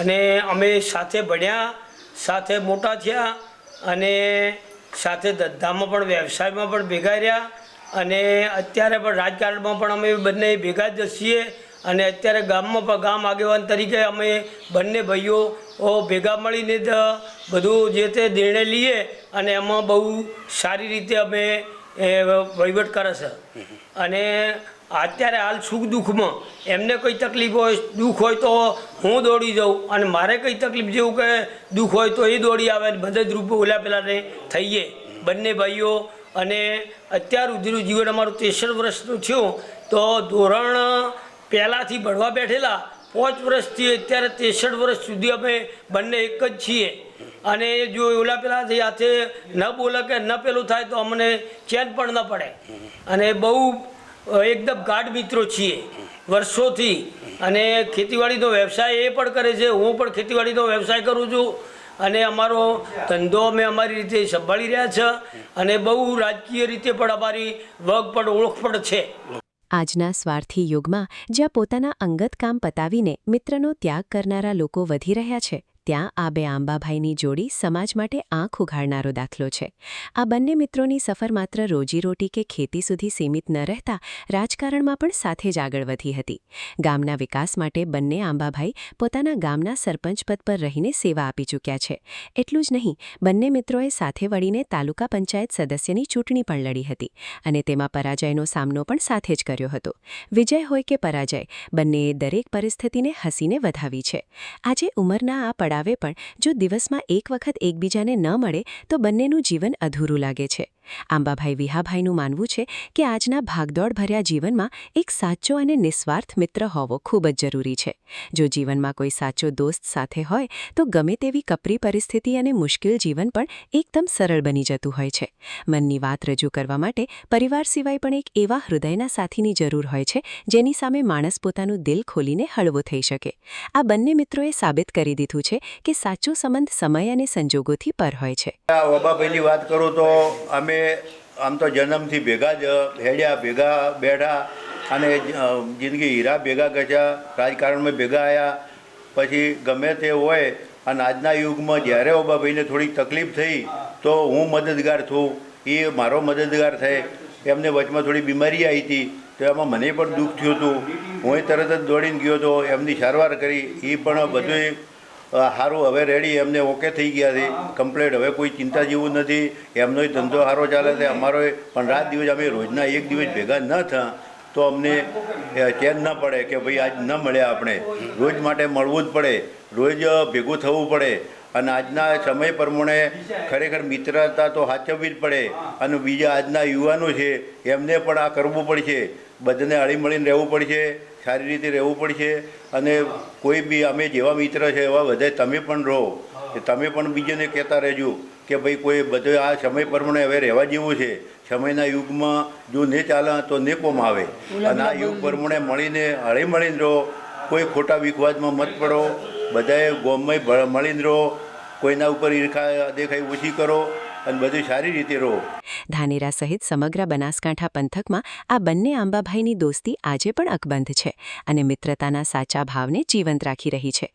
અને અમે સાથે ભણ્યા, સાથે મોટા થયા અને સાથે ધંધામાં પણ વ્યવસાયમાં પણ ભેગા રહ્યા અને અત્યારે પણ રાજકારણમાં પણ અમે બંને ભેગા જ છીએ અને અત્યારે ગામમાં પણ ગામ આગેવાન તરીકે અમે બંને ભાઈઓ ભેગા મળીને જ બધું જે તે નિર્ણય લઈએ અને એમાં બહુ સારી રીતે અમે વહીવટ કરે છે. અને અત્યારે હાલ સુખ દુઃખમાં એમને કોઈ તકલીફ હોય, દુઃખ હોય તો હું દોડી જાઉં અને મારે કંઈ તકલીફ જેવું કે દુઃખ હોય તો એ દોડી આવે, મદદરૂપ ઓલા પેલાને થઈએ બંને ભાઈઓ. અને અત્યાર સુધીનું જીવન અમારું 63 વર્ષનું થયું, તો ધોરણ પહેલાંથી ભણવા બેઠેલા 5 વર્ષથી અત્યારે 63 વર્ષ સુધી અમે બંને એક જ છીએ અને જો ઓલા પેલાથી હાથે ન બોલે કે ન પેલું થાય તો અમને ચેન પણ ન પડે. અને બહુ એકદમ ગાઢ મિત્રો છીએ વર્ષોથી. અને ખેતીવાડીનો વ્યવસાય એ પણ કરે છે, હું પણ ખેતીવાડીનો વ્યવસાય કરું છું. અને અમારો ધંધો અમે અમારી રીતે સંભાળી રહ્યા છે. અને બહુ રાજકીય રીતે પણ અમારી વગ પણ ઓળખ પણ છે. આજના સ્વાર્થી યુગમાં જ્યાં પોતાના અંગત કામ પતાવીને મિત્રનો ત્યાગ કરનારા લોકો વધી રહ્યા છે, ત્યાં આ બે આંબાભાઈની જોડી સમાજ માટે આંખ ઉઘાડનારો દાખલો છે. આ બંને મિત્રોની સફર માત્ર રોજીરોટી કે ખેતી સુધી સીમિત ન રહેતા રાજકારણમાં પણ સાથે જ આગળ વધી હતી. ગામના વિકાસ માટે બંને આંબાભાઈ પોતાના ગામના સરપંચ પદ પર રહીને સેવા આપી ચૂક્યા છે. એટલું જ નહીં, બંને મિત્રોએ સાથે વળીને તાલુકા પંચાયત સદસ્યની ચૂંટણી પણ લડી હતી અને તેમાં પરાજયનો સામનો પણ સાથે જ કર્યો હતો. વિજય હોય કે પરાજય, બંનેએ દરેક પરિસ્થિતિને હસીને વધાવી છે. આજે ઉંમરના આ પડાવે પણ જો દિવસમાં એક વખત એકબીજાને ન મળે તો બંનેનું જીવન અધૂરું લાગે છે. આંબાભાઈ વિહાભાઈનું માનવું છે કે આજના ભાગદોડ ભર્યા જીવનમાં એક સાચો અને નિસ્વાર્થ મિત્ર હોવો ખૂબ જ જરૂરી છે. જો જીવનમાં કોઈ સાચો દોસ્ત સાથે હોય તો ગમે તેવી કપરી પરિસ્થિતિ અને મુશ્કેલ જીવન પણ એકદમ સરળ બની જતું હોય છે. મનની વાત રજૂ કરવા માટે પરિવાર સિવાય પણ એક એવા હૃદયના સાથીની જરૂર હોય છે જેની સામે માણસ પોતાનું દિલ ખોલીને હળવો થઈ શકે. આ બંને મિત્રોએ સાબિત કરી દીધું છે કે સાચો સંબંધ સમય અને સંજોગોથી પર હોય છે. ઓબાભાઈની વાત કરું તો અમે આમ તો જન્મથી ભેગા જ હેડ્યા, ભેગા બેઠા અને જિંદગી હીરા ભેગા ગચ્યા, રાજકારણમાં ભેગા આવ્યા. પછી ગમે તે હોય અને આજના યુગમાં જ્યારે ઓબાભાઈને થોડીક તકલીફ થઈ તો હું મદદગાર થઉં, એ મારો મદદગાર થાય. એમને વચમાં થોડી બીમારી આવી હતી તો એમાં મને પણ દુઃખ થયું હતું. હું તરત જ દોડીને ગયો હતો, એમની સારવાર કરી. એ પણ બધું સારું હવે રેડી, એમને ઓકે થઈ ગયા છે કમ્પ્લેટ. હવે કોઈ ચિંતા જેવું નથી. એમનો ધંધો સારો ચાલે છે, અમારો પણ રાત દિવસ અમે રોજના એક દિવસ ભેગા ન થયા તો અમને ચેન ન પડે કે ભાઈ આજ ન મળ્યા. આપણે રોજ માટે મળવું જ પડે, રોજ ભેગું થવું પડે. અને આજના સમય પ્રમાણે ખરેખર મિત્રતા તો સાચવવી જ પડે. અને બીજા આજના યુવાનો છે એમને પણ આ કરવું પડશે. બધાને હળીમળીને રહેવું પડશે, સારી રીતે રહેવું પડશે. અને કોઈ બી અમે જેવા મિત્ર છે એવા બધા તમે પણ રહો, તમે પણ બીજાને કહેતા રહેજો કે ભાઈ કોઈ બધો આ સમય પ્રમાણે હવે રહેવા જેવું છે. સમયના યુગમાં જો ને ચાલે તો ને કોમ આવે. અને આ યુગ પ્રમાણે મળીને હળીમળીને રહો, કોઈ ખોટા વિખવાદમાં મત પડો, બધાએ ગોમમાં મળીને રહો, કોઈના ઉપર ઈર્ખા દેખાય ઓછી કરો અને બધું સારી રીતે રહો. ધાનેરા સહિત સમગ્ર બનાસકાંઠા પંથકમાં આ બંને આંબાભાઈની દોસ્તી આજે પણ અકબંધ છે અને મિત્રતાના સાચા ભાવને જીવંત રાખી રહી છે.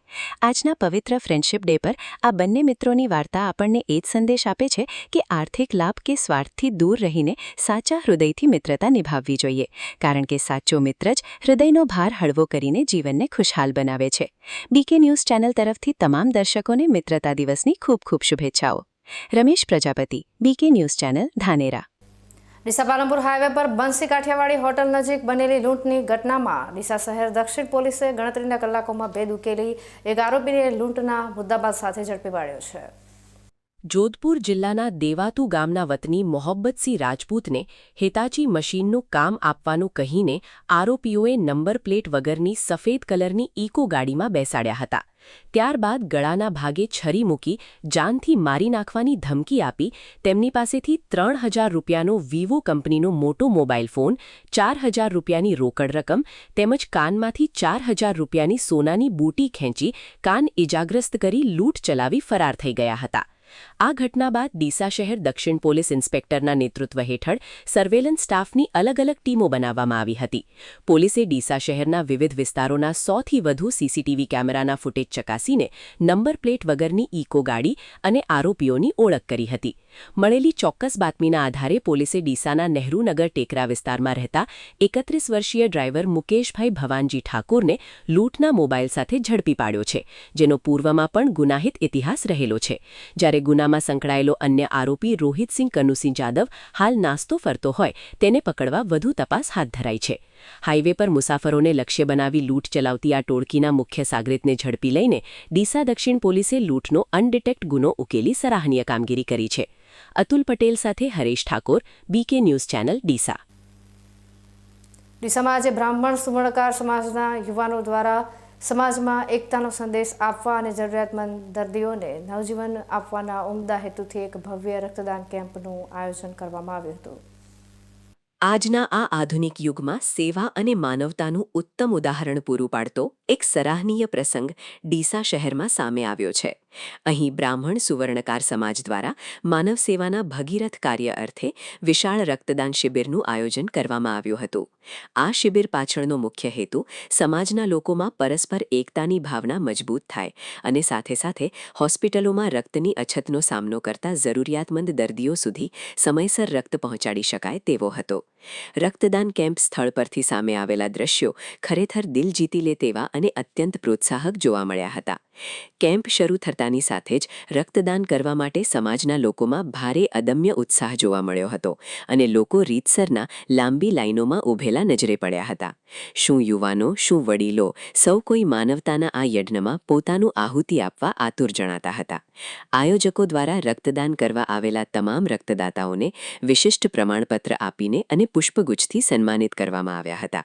આજના પવિત્ર ફ્રેન્ડશિપ ડે પર આ બંને મિત્રોની વાર્તા આપણને એ જ સંદેશ આપે છે કે આર્થિક લાભ કે સ્વાર્થથી દૂર રહીને સાચા હૃદયથી મિત્રતા નિભાવવી જોઈએ, કારણ કે સાચો મિત્ર જ હૃદયનો ભાર હળવો કરીને જીવનને ખુશહાલ બનાવે છે. બીકે ન્યૂઝ ચેનલ તરફથી તમામ દર્શકોને મિત્રતા દિવસની ખૂબ ખૂબ શુભેચ્છાઓ. Ramesh Prajapati, BK news channel, Dhanera. Deesa Palanpur highway પર બંસી કાઠિયાવાડી હોટલ નજીક બનેલી લૂંટની ઘટનામાં ડીસા શહેર દક્ષિણ પોલીસે ગણતરીના કલાકોમાં ભેદ ઉકેલી એક આરોપીને લૂંટના મુદ્દામાલ સાથે ઝડપી પાડ્યો છે. જોધપુર જિલ્લાના દેવાતુ ગામના વતની મોહબ્બતસિંહ રાજપૂતને હિતાચી મશીનનું કામ આપવાનું કહીને આરોપીઓએ નંબર પ્લેટ વગરની સફેદ કલરની ઇકો ગાડીમાં બેસાડ્યા હતા. ત્યારબાદ ગળાના ભાગે છરી મૂકી જાનથી મારી નાખવાની ધમકી આપી તેમની પાસેથી 3000 રૂપિયાનો વિવો કંપનીનો મોટો મોબાઈલ ફોન, 4000 રૂપિયાની રોકડ રકમ તેમજ કાનમાંથી 4000 રૂપિયાની સોનાની બૂટી ખેંચી કાન ઇજાગ્રસ્ત કરી લૂંટ ચલાવી ફરાર થઈ ગયા હતા. આ ઘટના બાદ ડીસા શહેર દક્ષિણ પોલીસ ઇન્સ્પેક્ટરના નેતૃત્વ હેઠળ સર્વેલન્સ સ્ટાફની અલગ અલગ ટીમો બનાવવામાં આવી હતી. પોલીસે ડીસા શહેરના વિવિધ વિસ્તારોના 100થી વધુ સીસીટીવી કેમેરાના ફૂટેજ ચકાસીને નંબર પ્લેટ વગરની ઇકો ગાડી અને આરોપીઓની ઓળખ કરી હતી. મળેલી ચોક્કસ બાતમીના આધારે પોલીસે ડીસાના નહેરુનગર ટેકરા વિસ્તારમાં રહેતા 31 વર્ષીય ડ્રાઈવર મુકેશભાઈ ભવાનજી ઠાકોરને લૂંટના મોબાઈલ સાથે ઝડપી પાડ્યો છે, જેનો પૂર્વમાં પણ ગુનાહિત ઇતિહાસ રહેલો છે. જ્યારે ગુનામાં સંકળાયેલો અન્ય આરોપી રોહિતસિંહ કનુસિંહ જાદવ હાલ નાસ્તો ફરતો હોય તેને પકડવા વધુ તપાસ હાથ ધરાઈ છે. હાઈવે પર મુસાફરોને લક્ષ્ય બનાવી લૂંટ ચલાવતી આ ટોળકીના મુખ્ય સાગરીતને ઝડપી લઈને ડીસા દક્ષિણ પોલીસે લૂંટનો અનડિટેક્ટ ગુનો ઉકેલી સરાહનીય કામગીરી કરી છે. અતુલ પટેલ સાથે Haresh Thakor, BK news channel, Deesa. ડીસામાં આજે બ્રાહ્મણ સુવર્ણકાર સમાજના યુવાનો દ્વારા સમાજમાં એકતાનો સંદેશ આપવા અને જરૂરિયાતમંદ દર્દીઓને નવજીવન આપવાના ઉમદા હેતુથી એક ભવ્ય રક્તદાન કેમ્પનું આયોજન કરવામાં આવ્યું હતું. આજના આ આધુનિક યુગમાં સેવા અને માનવતાનું ઉત્તમ ઉદાહરણ પૂરું પાડતો એક સરાહનીય પ્રસંગ ડીસા શહેરમાં સામે આવ્યો છે. અહીં બ્રાહ્મણ સુવર્ણકાર સમાજ દ્વારા માનવ સેવાના ભગીરથ કાર્ય અર્થે વિશાળ રક્તદાન શિબિરનું આયોજન કરવામાં આવ્યું હતું. આ શિબિર પાછળનો મુખ્ય હેતુ સમાજના લોકોમાં પરસ્પર એકતાની ભાવના મજબૂત થાય અને સાથે સાથે હોસ્પિટલોમાં રક્તની અછતનો સામનો કરતા જરૂરિયાતમંદ દર્દીઓ સુધી સમયસર રક્ત પહોંચાડી શકાય તેવો હતો. રક્તદાન કેમ્પ સ્થળ પરથી સામે આવેલા દ્રશ્યો ખરેખર દિલ જીતી લે તેવા અને અત્યંત પ્રોત્સાહક જોવા મળ્યા હતા. કેમ્પ શરૂ થતાની સાથે જ રક્તદાન કરવા માટે સમાજના લોકોમાં ભારે અદમ્ય ઉત્સાહ જોવા મળ્યો હતો અને લોકો રીતસરના લાંબી લાઈનોમાં ઊભેલા નજરે પડ્યા હતા. શું યુવાનો, શું વડીલો, સૌ કોઈ માનવતાના આ યજ્ઞમાં પોતાનું આહુતિ આપવા આતુર જણાતા હતા. આયોજકો દ્વારા રક્તદાન કરવા આવેલા તમામ રક્તદાતાઓને વિશિષ્ટ પ્રમાણપત્ર આપીને અને પુષ્પગુચ્છથી સન્માનિત કરવામાં આવ્યા હતા.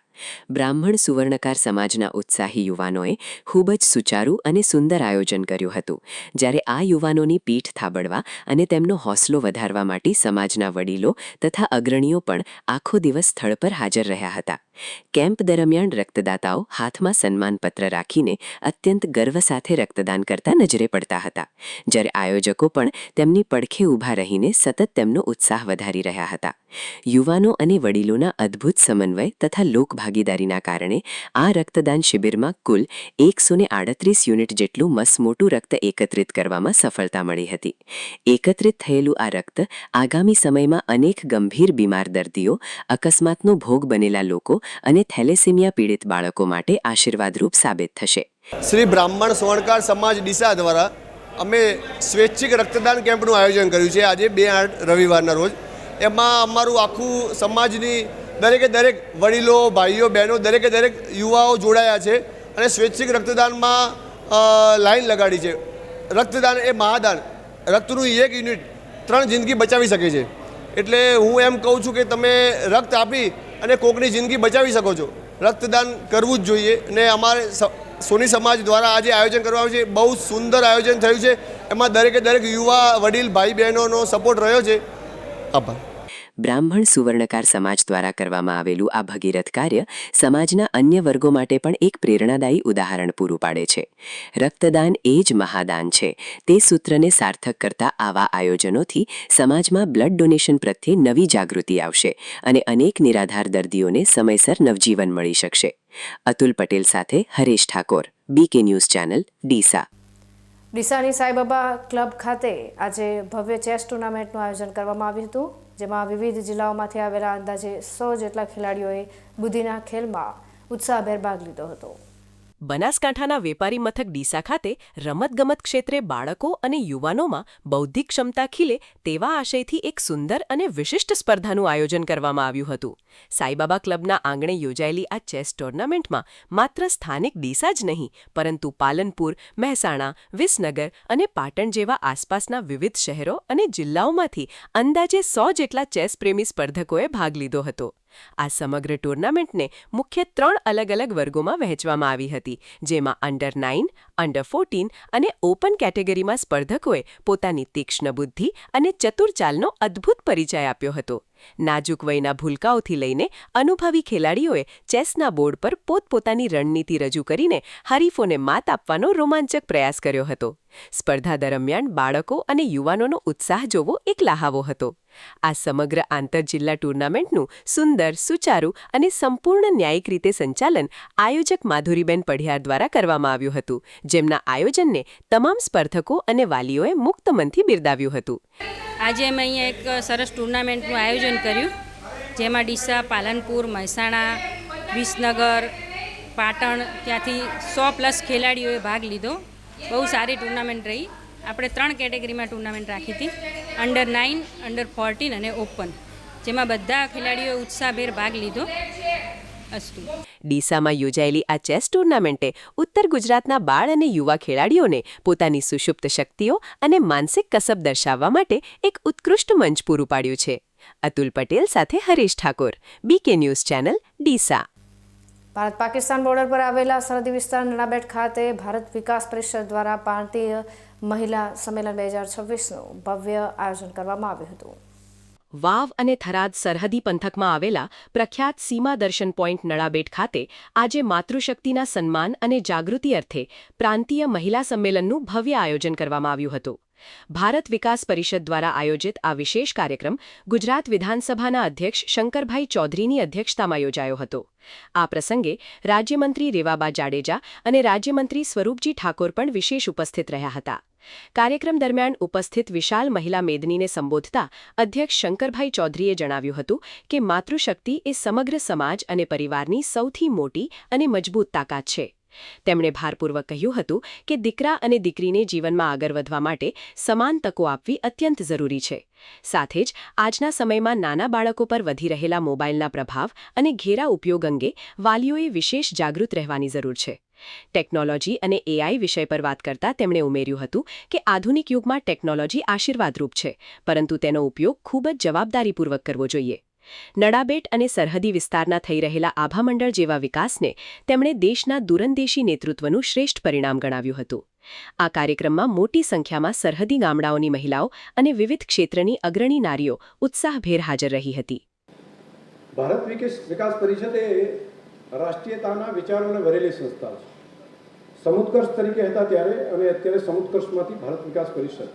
બ્રાહ્મણ સુવર્ણકાર સમાજના ઉત્સાહી યુવાનોએ ખૂબ જ સુચારું અને સુંદર આયોજન કર્યું હતું. જ્યારે આ યુવાનોની પીઠ થાબડવા અને તેમનો હોંસલો વધારવા માટે સમાજના વડીલો તથા અગ્રણીઓ પણ આખો દિવસ સ્થળ પર હાજર રહ્યા હતા. કેમ્પ દરમિયાન રક્તદાતાઓ હાથમાં સન્માનપત્ર રાખીને અત્યંત ગર્વ સાથે રક્તદાન કરતા નજરે પડતા હતા. જ્યારે આયોજકો પણ તેમની પડખે ઊભા રહીને સતત તેમનો ઉત્સાહ વધારી રહ્યા હતા. યુવાનો અને વડીલોના અદ્ભુત સમન્વય તથા લોકભાગીદારીના કારણે આ રક્તદાન શિબિરમાં કુલ 138 યુનિટ જેટલું મસમોટું રક્ત એકત્રિત કરવામાં સફળતા મળી હતી. એકત્રિત થયેલું આ રક્ત આગામી સમયમાં અનેક ગંભીર બીમાર દર્દીઓ, અકસ્માતનો ભોગ બનેલા લોકો અને થેલેસેમિયા પીડિત બાળકો માટે આશીર્વાદરૂપ સાબિત થશે. શ્રી બ્રાહ્મણ સુવર્ણકાર સમાજ ડીસા દ્વારા અમે સ્વૈચ્છિક રક્તદાન કેમ્પનું આયોજન કર્યું છે આજે 2/8 રવિવારના રોજ. એમાં અમારું આખું સમાજની દરેક વડીલો, ભાઈઓ, બહેનો, દરેક યુવાઓ જોડાયા છે અને સ્વૈચ્છિક રક્તદાનમાં લાઈન લગાડી છે. રક્તદાન એ મહાદાન. રક્તનું એક યુનિટ 3 જિંદગી બચાવી શકે છે. એટલે હું એમ કહું છું કે તમે રક્ત આપી અને કોકની જિંદગી બચાવી શકો છો. રક્તદાન કરવું જ જોઈએ અને અમારે સોની સમાજ દ્વારા આજે આયોજન કરવામાં આવ્યું છે. બહુ સુંદર આયોજન થયું છે. એમાં દરેક યુવા, વડીલ, ભાઈ બહેનોનો સપોર્ટ રહ્યો છે. આભાર. બ્રાહ્મણ સુવર્ણકાર સમાજ દ્વારા કરવામાં આવેલું આ ભગીરથ કાર્ય સમાજના અન્ય વર્ગો માટે પણ એક પ્રેરણાદાયી ઉદાહરણ પૂરું પાડે છે. રક્તદાન એ જ મહાદાન છે તે સૂત્રને સાર્થક કરતા આવા આયોજનોથી સમાજમાં બ્લડ ડોનેશન પ્રત્યે નવી જાગૃતિ આવશે અને અનેક નિરાધાર દર્દીઓને સમયસર નવજીવન મળી શકશે. અતુલ પટેલ સાથે Haresh Thakor, BK news channel, Deesa. ડીસાની સાંઈબાબા ક્લબ ખાતે આજે ભવ્ય ચેસ ટુર્નામેન્ટનું આયોજન કરવામાં આવ્યું હતું, જેમાં વિવિધ જિલ્લાઓમાંથી આવેલા અંદાજે 100 જેટલા ખેલાડીઓએ બુદ્ધિના ખેલમાં ઉત્સાહભેર ભાગ લીધો હતો. બનાસકાંઠાના વેપારી મથક ડીસા ખાતે રમતગમત ક્ષેત્રે બાળકો અને યુવાનોમાં બૌદ્ધિક ક્ષમતા ખીલે તેવા આશયથી એક સુંદર અને વિશિષ્ટ સ્પર્ધાનું આયોજન કરવામાં આવ્યું હતું. સાંઈબાબા ક્લબના આંગણે યોજાયેલી આ ચેસ ટુર્નામેન્ટમાં માત્ર સ્થાનિક ડીસા જ નહીં પરંતુ પાલનપુર, મહેસાણા, વિસનગર અને પાટણ જેવા આસપાસના વિવિધ શહેરો અને જિલ્લાઓમાંથી અંદાજે 100 જેટલા ચેસ પ્રેમી સ્પર્ધકોએ ભાગ લીધો હતો. આ સમગ્ર ટુર્નામેન્ટને મુખ્ય 3 અલગ વર્ગોમાં વહેંચવામાં આવી હતી, જેમાં અંડર 9, અંડર 14 અને ઓપન કેટેગરીમાં સ્પર્ધકોએ પોતાની તીક્ષ્ણ બુદ્ધિ અને ચતુર ચાલનો અદ્ભુત પરિચય આપ્યો હતો. નાજુક વયના ભૂલકાઓથી લઈને અનુભવી ખેલાડીઓએ ચેસના બોર્ડ પર પોતપોતાની રણનીતિ રજૂ કરીને હરીફોને માત આપવાનો રોમાંચક પ્રયાસ કર્યો હતો. સ્પર્ધા દરમિયાન બાળકો અને યુવાનોનો ઉત્સાહ જોવો એક લહાવો હતો. આ સમગ્ર આંતરજિલ્લા ટુર્નામેન્ટનું સુંદર, સુચારું અને સંપૂર્ણ ન્યાયિક રીતે સંચાલન આયોજક માધુરીબેન પઢિયાર દ્વારા કરવામાં આવ્યું હતું, જેમના આયોજનને તમામ સ્પર્ધકો અને વાલીઓએ મુક્ત મનથી બિરદાવ્યું હતું. આજે અમે અહીંયા એક સરસ ટુર્નામેન્ટનું આયોજન કર્યું, જેમાં ડીસા, પાલનપુર, મહેસાણા, વિસનગર, પાટણ ત્યાંથી 100+ ખેલાડીઓએ ભાગ લીધો. બહુ સારી ટુર્નામેન્ટ રહી. આપણે 3 કેટેગરીમાં ટુર્નામેન્ટ રાખી હતી, અંડર 9, અંડર 14 અને ઓપન, જેમાં બધા ખેલાડીઓએ ઉત્સાહભેર ભાગ લીધો. ડીસામાં યોજાયેલી આ ચેસ ટુર્નામેન્ટે ઉત્તર ગુજરાતના બાળ અને યુવા ખેલાડીઓને પોતાની સુષુપ્ત શક્તિઓ અને માનસિક કસબ દર્શાવવા માટે એક ઉત્કૃષ્ટ મંચ પૂરું પાડ્યું છે. અતુલ પટેલ સાથે Haresh Thakor, BK news channel, Deesa. Bharat Pakistan border પર આવેલા સરહદી વિસ્તાર નડાબેટ ખાતે ભારત વિકાસ પરિષદ દ્વારા ભારતીય મહિલા સંમેલન 2026નું ભવ્ય આયોજન કરવામાં આવ્યું હતું. વાવ અને થરાદ સરહદી પંથકમાં આવેલા પ્રખ્યાત સીમા દર્શન પોઈન્ટ નડાબેટ ખાતે આજે માતૃશક્તિના સન્માન અને જાગૃતિ અર્થે પ્રાંતીય મહિલા સંમેલનનું ભવ્ય આયોજન કરવામાં આવ્યું હતું. ભારત વિકાસ પરિષદ દ્વારા આયોજિત આ વિશેષ કાર્યક્રમ ગુજરાત વિધાનસભાના અધ્યક્ષ શંકરભાઈ ચૌધરીની અધ્યક્ષતામાં યોજાયો હતો. આ પ્રસંગે રાજ્યમંત્રી રેવાબા જાડેજા અને રાજ્યમંત્રી સ્વરૂપજી ઠાકોર પણ વિશેષ ઉપસ્થિત રહ્યા હતા. કાર્યક્રમ દરમિયાન ઉપસ્થિત વિશાલ મહિલા મેદનીને સંબોધતા અધ્યક્ષ શંકરભાઈ ચૌધરીએ જણાવ્યું હતું કે માતૃશક્તિ એ સમગ્ર સમાજ અને પરિવારની સૌથી મોટી અને મજબૂત તાકાત છે. તેમણે ભારપૂર્વક કહ્યું હતું કે દીકરા અને દીકરીને જીવનમાં આગળ વધવા માટે સમાન તકો આપવી અત્યંત જરૂરી છે. સાથે જ આજના સમયમાં નાના બાળકો પર વધી રહેલા મોબાઈલના પ્રભાવ અને ઘેરા ઉપયોગ અંગે વાલીઓએ વિશેષ જાગૃત રહેવાની જરૂર છે. ટેકનોલોજી અને એઆઈ વિષય પર વાત કરતા તેમણે ઉમેર્યું હતું કે આધુનિક યુગમાં ટેકનોલોજી આશીર્વાદરૂપ છે, પરંતુ તેનો ઉપયોગ ખૂબ જ જવાબદારીપૂર્વક કરવો જોઈએ. નડાબેટ અને સરહદી વિસ્તારના થઈ રહેલા આભામંડળ જેવા વિકાસને તેમણે દેશના દૂરંદેશી નેતૃત્વનું શ્રેષ્ઠ પરિણામ ગણાવ્યું હતું. આ કાર્યક્રમમાં મોટી સંખ્યામાં સરહદી ગામડાઓની મહિલાઓ અને વિવિધ ક્ષેત્રની અગ્રણી નારીઓ ઉત્સાહભેર હાજર રહી હતી. ભારત વિકાસ પરિષદ એ રાષ્ટ્રીયતાના વિચારોને ભરેલી સંસ્થા છે. સમુત્કર્ષ તરીકે હતા ત્યારે અને અત્યારે સમુત્કર્ષમાંથી ભારત વિકાસ પરિષદ.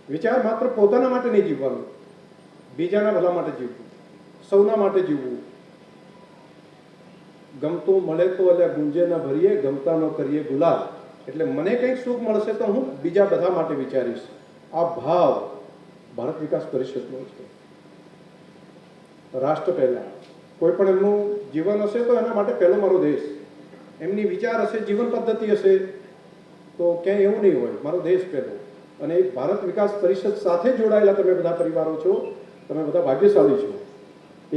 વિચાર માત્ર પોતાના માટે નહીં જીવવાનું, બીજાના ભલા માટે જીવવું, સૌના માટે જીવવું. ગમતું મળે તો એટલે ગુંજે ન ભરીએ, ગમતા ન કરીએ ગુલાલ. એટલે મને કંઈક સુખ મળશે તો હું બીજા બધા માટે વિચારીશ. આ ભાવ ભારત વિકાસ પરિષદનો છે. રાષ્ટ્ર પહેલા, કોઈ પણ એમનું જીવન હશે તો એના માટે પહેલો મારો દેશ. એમની વિચાર હશે, જીવન પદ્ધતિ હશે તો ક્યાંય એવું નહીં હોય, મારો દેશ પહેલો. અને ભારત વિકાસ પરિષદ સાથે જોડાયેલા તમે બધા પરિવારો છો, તમે બધા ભાગ્યશાળી છો.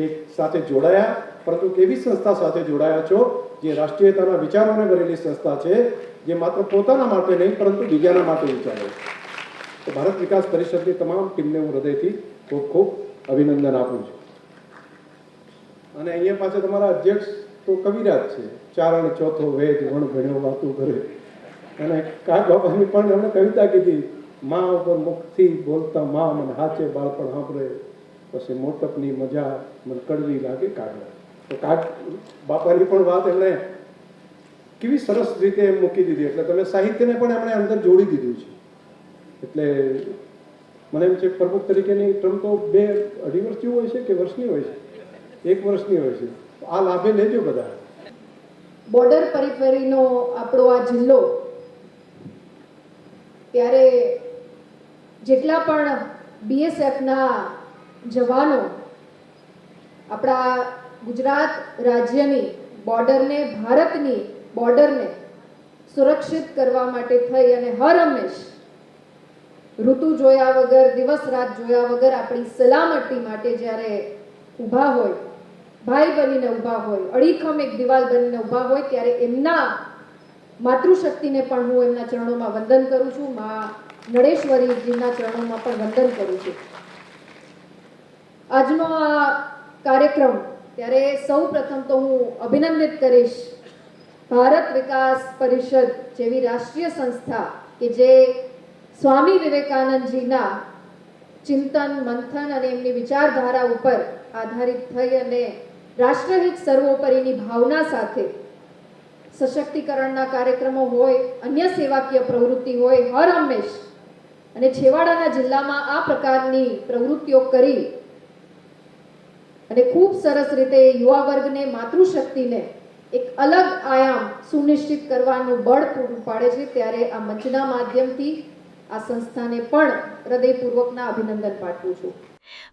એક સાથે જોડાયા, પરંતુ કેવી સંસ્થા સાથે જોડાયા છો જે રાષ્ટ્રીયતાના વિચારોને ભરેલી સંસ્થા છે, જે માત્ર પોતાના માટે નહીં પરંતુ બીજાના માટે વિચારે. તો ભારત વિકાસ પરિષદની તમામ ટીમને હું હૃદયથી ખૂબ ખૂબ અભિનંદન આપું છું. અને અહીંયા પાછળ તમારા અધ્યક્ષ તો કવિરાજ છે. ચારણ ચોથો વેદ વણ ભણ્યો વાતું કરે. અને કાક બાપાની પણ એમણે કવિતા કીધી, મા ઉપર મુખથી બોલતા મા મને હાચે બાળપણ સાંભળે, પછી મોટપની મજા મને કડવી લાગે કાગડા. તો કાક બાપાની પણ વાત એમણે કેવી સરસ રીતે એમ મૂકી દીધી. એટલે તમે સાહિત્યને પણ એમણે અંદર જોડી દીધું છે. એટલે મને એમ છે પ્રમુખ તરીકેની ટર્મ તો 2-2.5 વર્ષની હોય છે કે વર્ષની હોય છે? 1 વર્ષની હોય છે. આ લાભે લેજો બધા. બોર્ડર પરિફેરીનો આપણો આ જિલ્લો, ત્યારે જેટલા પણ બીએસએફના જવાનો આપણા ગુજરાત રાજ્યની બોર્ડરને, ભારતની બોર્ડરને સુરક્ષિત કરવા માટે થઈ અને હર હંમેશ ઋતુ જોયા વગર, દિવસ રાત જોયા વગર આપણી સલામતી માટે જ્યારે ઊભા હોય, ભાઈ બનીને ઊભા હોય, અડીખમ એક દિવાલ બનીને ઊભા હોય, ત્યારે એમના માતૃશક્તિને પણ હું એમના ચરણોમાં વંદન કરું છું. મા નળેશ્વરીજીના ચરણોમાં પણ વંદન કરું છું. આજનો આ કાર્યક્રમ, ત્યારે સૌ પ્રથમ તો હું અભિનંદિત કરીશ ભારત વિકાસ પરિષદ જેવી રાષ્ટ્રીય સંસ્થા કે જે સ્વામી વિવેકાનંદજીના ચિંતન, મંથન અને એમની વિચારધારા ઉપર આધારિત થઈ અને રાષ્ટ્રહિત સર્વોપરીની ભાવના સાથે સશક્તિકરણના કાર્યક્રમો હોય, અન્ય સેવાકીય પ્રવૃત્તિ હોય, હર હંમેશ અને છેવાડાના જિલ્લામાં આ પ્રકારની પ્રવૃત્તિઓ કરી અને ખૂબ સરસ રીતે યુવા વર્ગને, માતૃશક્તિને એક અલગ આયામ સુનિશ્ચિત કરવાનું બળ પૂરું પાડે છે. ત્યારે આ મંચના માધ્યમથી આ સંસ્થાને પણ હૃદયપૂર્વકના અભિનંદન પાઠવું છું.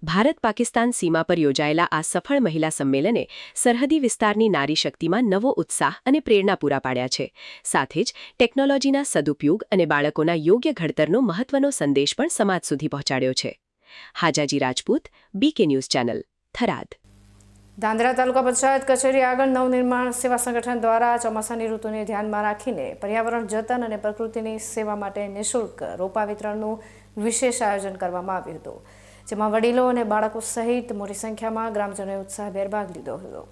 ભારત પાકિસ્તાન સીમા પર યોજાયેલા આ સફળ મહિલા સંમેલને સરહદી વિસ્તારની નારી શક્તિમાં નવો ઉત્સાહ અને પ્રેરણા પૂરા પાડ્યા છે. સાથે જ ટેકનોલોજીના સદુપયોગ અને બાળકોના યોગ્ય ઘડતરનો મહત્વનો સંદેશ પણ સમાજ સુધી પહોંચાડ્યો છે. Hajaji Rajput, BK news channel, Tharad. Dhandhra તાલુકા પંચાયત કચેરી આગળ નવનિર્માણ સેવા સંગઠન દ્વારા ચોમાસાની ઋતુને ધ્યાનમાં રાખીને પર્યાવરણ જતન અને પ્રકૃતિની સેવા માટે નિઃશુલ્ક રોપા વિતરણનું વિશેષ આયોજન કરવામાં આવ્યું હતું, જેમાં વડીલો અને બાળકો સહિત મોટી સંખ્યામાં ગ્રામજનોએ ઉત્સાહભેર ભાગ લીધો હતો.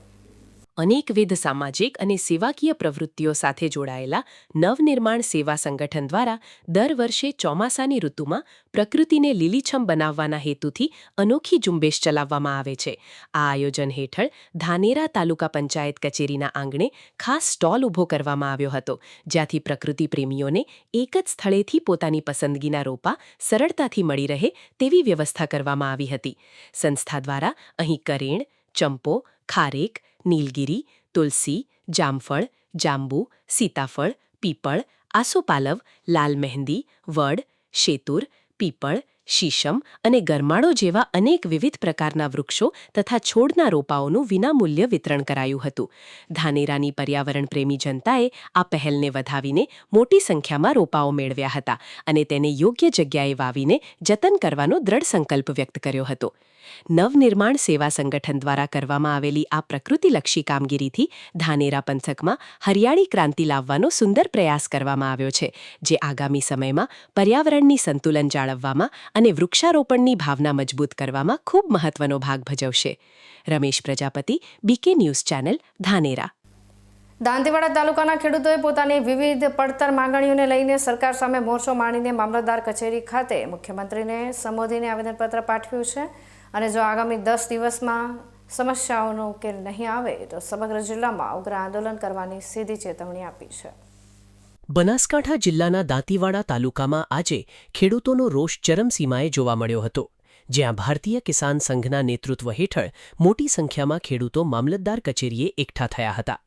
અનેકવિધ સામાજિક અને સેવાકીય પ્રવૃત્તિઓ સાથે જોડાયેલા નવનિર્માણ સેવા સંગઠન દ્વારા દર વર્ષે ચોમાસાની ઋતુમાં પ્રકૃતિને લીલીછમ બનાવવાના હેતુથી અનોખી ઝુંબેશ ચલાવવામાં આવે છે. આ આયોજન હેઠળ ધાનેરા તાલુકા પંચાયત કચેરીના આંગણે ખાસ સ્ટોલ ઊભો કરવામાં આવ્યો હતો, જ્યાંથી પ્રકૃતિ પ્રેમીઓને એક જ સ્થળેથી પોતાની પસંદગીના રોપા સરળતાથી મળી રહે તેવી વ્યવસ્થા કરવામાં આવી હતી. સંસ્થા દ્વારા અહીં કરેણ, ચંપો, ખારેક, નીલગિરી, તુલસી, જામફળ, જાંબુ, સીતાફળ, પીપળ, આસોપાલવ, લાલ મહેંદી, વડ, શેતુર, પીપળ, શીશમ અને ગરમાળો જેવા અનેક વિવિધ પ્રકારના વૃક્ષો તથા છોડના રોપાઓનું વિનામૂલ્ય વિતરણ કરાયું હતું. ધાનેરાની પર્યાવરણ પ્રેમી જનતાએ આ પહેલને વધાવીને મોટી સંખ્યામાં રોપાઓ મેળવ્યા હતા અને તેને યોગ્ય જગ્યાએ વાવીને જતન કરવાનો દ્રઢ સંકલ્પ વ્યક્ત કર્યો હતો. નવનિર્માણ સેવા સંગઠન દ્વારા કરવામાં આવેલી આ પ્રકૃતિલક્ષી કામગીરીથી ધાનેરા પંથકમાં હરિયાળી ક્રાંતિ લાવવાનો સુંદર પ્રયાસ કરવામાં આવ્યો છે, જે આગામી સમયમાં પર્યાવરણની સંતુલન જાળવવામાં અને વૃક્ષારોપણની ભાવના મજબૂત કરવામાં ખૂબ મહત્વનો ભાગ ભજવશે. Ramesh Prajapati, BK news channel, Dhanera. Dantiwada તાલુકાના ખેડૂતોએ પોતાની વિવિધ પડતર માંગણીઓને લઈને સરકાર સામે મોરચો માંડીને મામલતદાર કચેરી ખાતે મુખ્યમંત્રીને સંબોધીને આવેદનપત્ર પાઠવ્યું છે અને જો આગામી 10 દિવસમાં સમસ્યાઓનો ઉકેલ નહીં આવે તો સમગ્ર જિલ્લામાં ઉગ્ર આંદોલન કરવાની સીધી ચેતવણી આપી છે. બનાસકાંઠા જિલ્લાના દાંતીવાડા તાલુકામાં આજે ખેડૂતોનો રોષ ચરમસીમાએ જોવા મળ્યો હતો, જ્યાં ભારતીય કિસાન સંઘના નેતૃત્વ હેઠળ મોટી સંખ્યામાં ખેડૂતો મામલતદાર કચેરીએ એકઠા થયા હતા.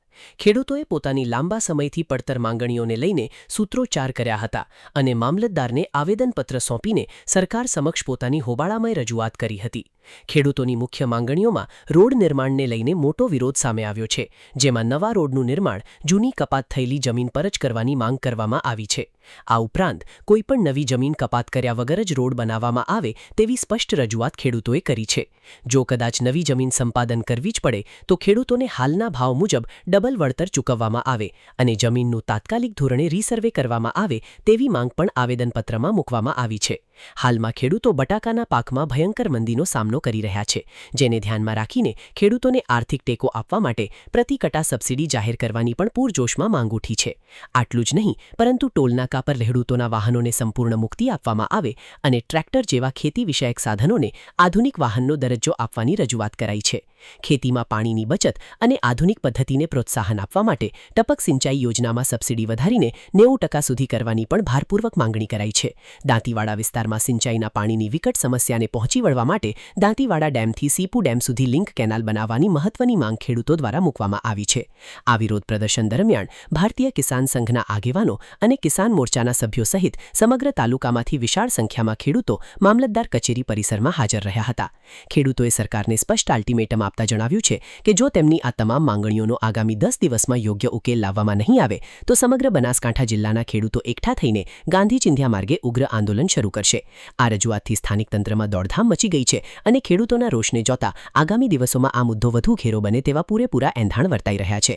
ખેડૂતોએ પોતાની લાંબા સમયથી પડતર માંગણીઓને લઈને સૂત્રોચ્ચાર કર્યા હતા અને મામલતદારને આવેદનપત્ર સોંપીને સરકાર સમક્ષ પોતાની હોબાળામય રજૂઆત કરી હતી. ખેડૂતોની મુખ્ય માંગણીઓમાં રોડ નિર્માણને લઈને મોટો વિરોધ સામે આવ્યો છે, જેમાં નવા રોડનું નિર્માણ જૂની કપાત થયેલી જમીન પર જ કરવાની માંગ કરવામાં આવી છે. આ ઉપરાંત કોઈપણ નવી જમીન કપાત કર્યા વગર જ રોડ બનાવવામાં આવે તેવી સ્પષ્ટ રજૂઆત ખેડૂતોએ કરી છે. જો કદાચ નવી જમીન સંપાદન કરવી જ પડે તો ખેડૂતોને હાલના ભાવ મુજબ ડબલ વળતર ચૂકવવામાં આવે અને જમીનનું તાત્કાલિક ધોરણે રીસર્વે કરવામાં આવે તેવી માંગ પણ આવેદનપત્રમાં મૂકવામાં આવી છે. હાલમાં ખેડૂતો બટાકાના પાકમાં ભયંકર મંદીનો સામનો કરી રહ્યા છે, જેને ધ્યાનમાં રાખીને ખેડૂતોને આર્થિક ટેકો આપવા માટે પ્રતિ કટા સબસિડી જાહેર કરવાની પણ પૂરજોશમાં માંગ ઉઠી છે. આટલું જ નહીં, પરંતુ ટોલનાકા પર ખેડૂતોના વાહનોને સંપૂર્ણ મુક્તિ આપવામાં આવે અને ટ્રેક્ટર જેવા ખેતી વિષયક સાધનોને આધુનિક વાહનનો દરજ્જો આપવાની રજૂઆત કરાઈ છે. ખેતીમાં પાણીની બચત અને આધુનિક પદ્ધતિને પ્રોત્સાહન આપવા માટે ટપક સિંચાઈ યોજનામાં સબસિડી વધારીને 90% સુધી કરવાની પણ ભારપૂર્વક માંગણી કરાઈ છે. દાંતીવાડા વિસ્તારમાં સિંચાઈના પાણીની વિકટ સમસ્યાને પહોંચી વળવા માટે દાંતીવાડા ડેમથી સીપુ ડેમ સુધી લિંક કેનાલ બનાવવાની મહત્વની માંગ ખેડૂતો દ્વારા મૂકવામાં આવી છે. આ વિરોધ પ્રદર્શન દરમિયાન ભારતીય કિસાન સંઘના આગેવાનો અને કિસાન મોરચાના સભ્યો સહિત સમગ્ર તાલુકામાંથી વિશાળ સંખ્યામાં ખેડૂતો મામલતદાર કચેરી પરિસરમાં હાજર રહ્યા હતા. ખેડૂતોએ સરકારને સ્પષ્ટ અલ્ટિમેટમ આપતા જણાવ્યું છે કે જો તેમની આ તમામ માંગણીઓનો આગામી 10 દિવસમાં યોગ્ય ઉકેલ લાવવામાં નહીં આવે તો સમગ્ર બનાસકાંઠા જિલ્લાના ખેડૂતો એકઠા થઈને ગાંધી ચિંધ્યા માર્ગે ઉગ્ર આંદોલન શરૂ કરશે. આ રજૂઆતથી સ્થાનિક તંત્રમાં દોડધામ મચી ગઈ છે અને ખેડૂતોના રોષને જોતા આગામી દિવસોમાં આ મુદ્દો વધુ ઘેરો બને તેવા પૂરેપૂરા એંધાણ વર્તાઈ રહ્યા છે.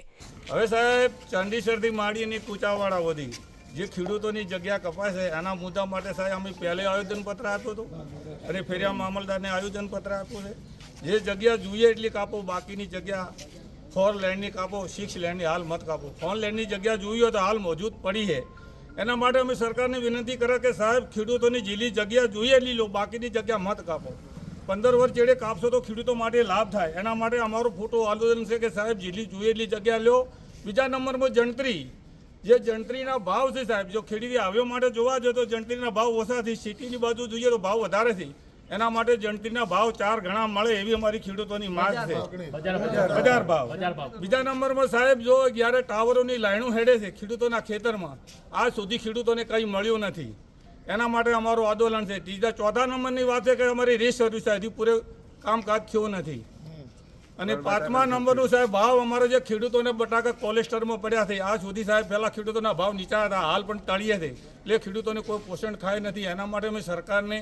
હવે સાહેબ, ચંડીસરથી માંડીને કુચાવાડા સુધી જે ખેડૂતોની જગ્યા કપાય છે એના મુદ્દા માટે સાહેબ અમે પહેલે આવેદનપત્ર આપ્યું હતું અને ફેરિયા મામલદારને આવેદનપત્ર આપ્યું છે. જે જગ્યા જોઈએ એટલી કાપો, બાકીની જગ્યા 4 લેન્ડની કાપો, 6 લેન્ડની હાલ મત કાપો. 4 લેન્ડની જગ્યા જોઈ હોય તો હાલ મોજૂદ પડી છે. એના માટે અમે સરકારને વિનંતી કરે કે સાહેબ ખેડૂતોની જેટલી જગ્યા જોઈએ એટલી લો, બાકીની જગ્યા મત કાપો. 15 વર્ષ જેડે કાપશો તો ખેડૂતો માટે લાભ થાય. એના માટે અમારો ફોટો આંદોલન છે કે સાહેબ જેટલી જોઈએ એટલી જગ્યા લો. બીજા નંબરમાં જંત્રી, જે જંત્રીના ભાવ છે સાહેબ, જો ખેડૂતી આવ્યો માટે જોવા જોઈએ તો જંત્રીના ભાવ ઓછા છે, સિટીની બાજુ જોઈએ તો ભાવ વધારે છે. એના માટે જંત્રીના ભાવ 4 ગણા મળે એવી અમારી ખેડૂતોની માંગ છે. બજાર ભાવ. બીજા નંબરમાં સાહેબ જો જ્યારે ટાવરોની લાઈનો હેડે છે ખેડૂતોના ખેતરમાં, આજ સુધી ખેડૂતોને કંઈ મળ્યું નથી. એના માટે અમારું આંદોલન છે. ચોથા નંબરની વાત છે કે અમારી રેસ સર્વિસ હજી પૂરે કામકાજ થયું નથી. અને 5મા નંબરનું સાહેબ ભાવ અમારે જે ખેડૂતોને બટાકા કોલેસ્ટરમાં પડ્યા છે, આજ સુધી સાહેબ પહેલાં ખેડૂતોના ભાવ નીચા હતા, હાલ પણ તળિયે છે, એટલે ખેડૂતોને કોઈ પોષણ થાય નથી. એના માટે અમે સરકારને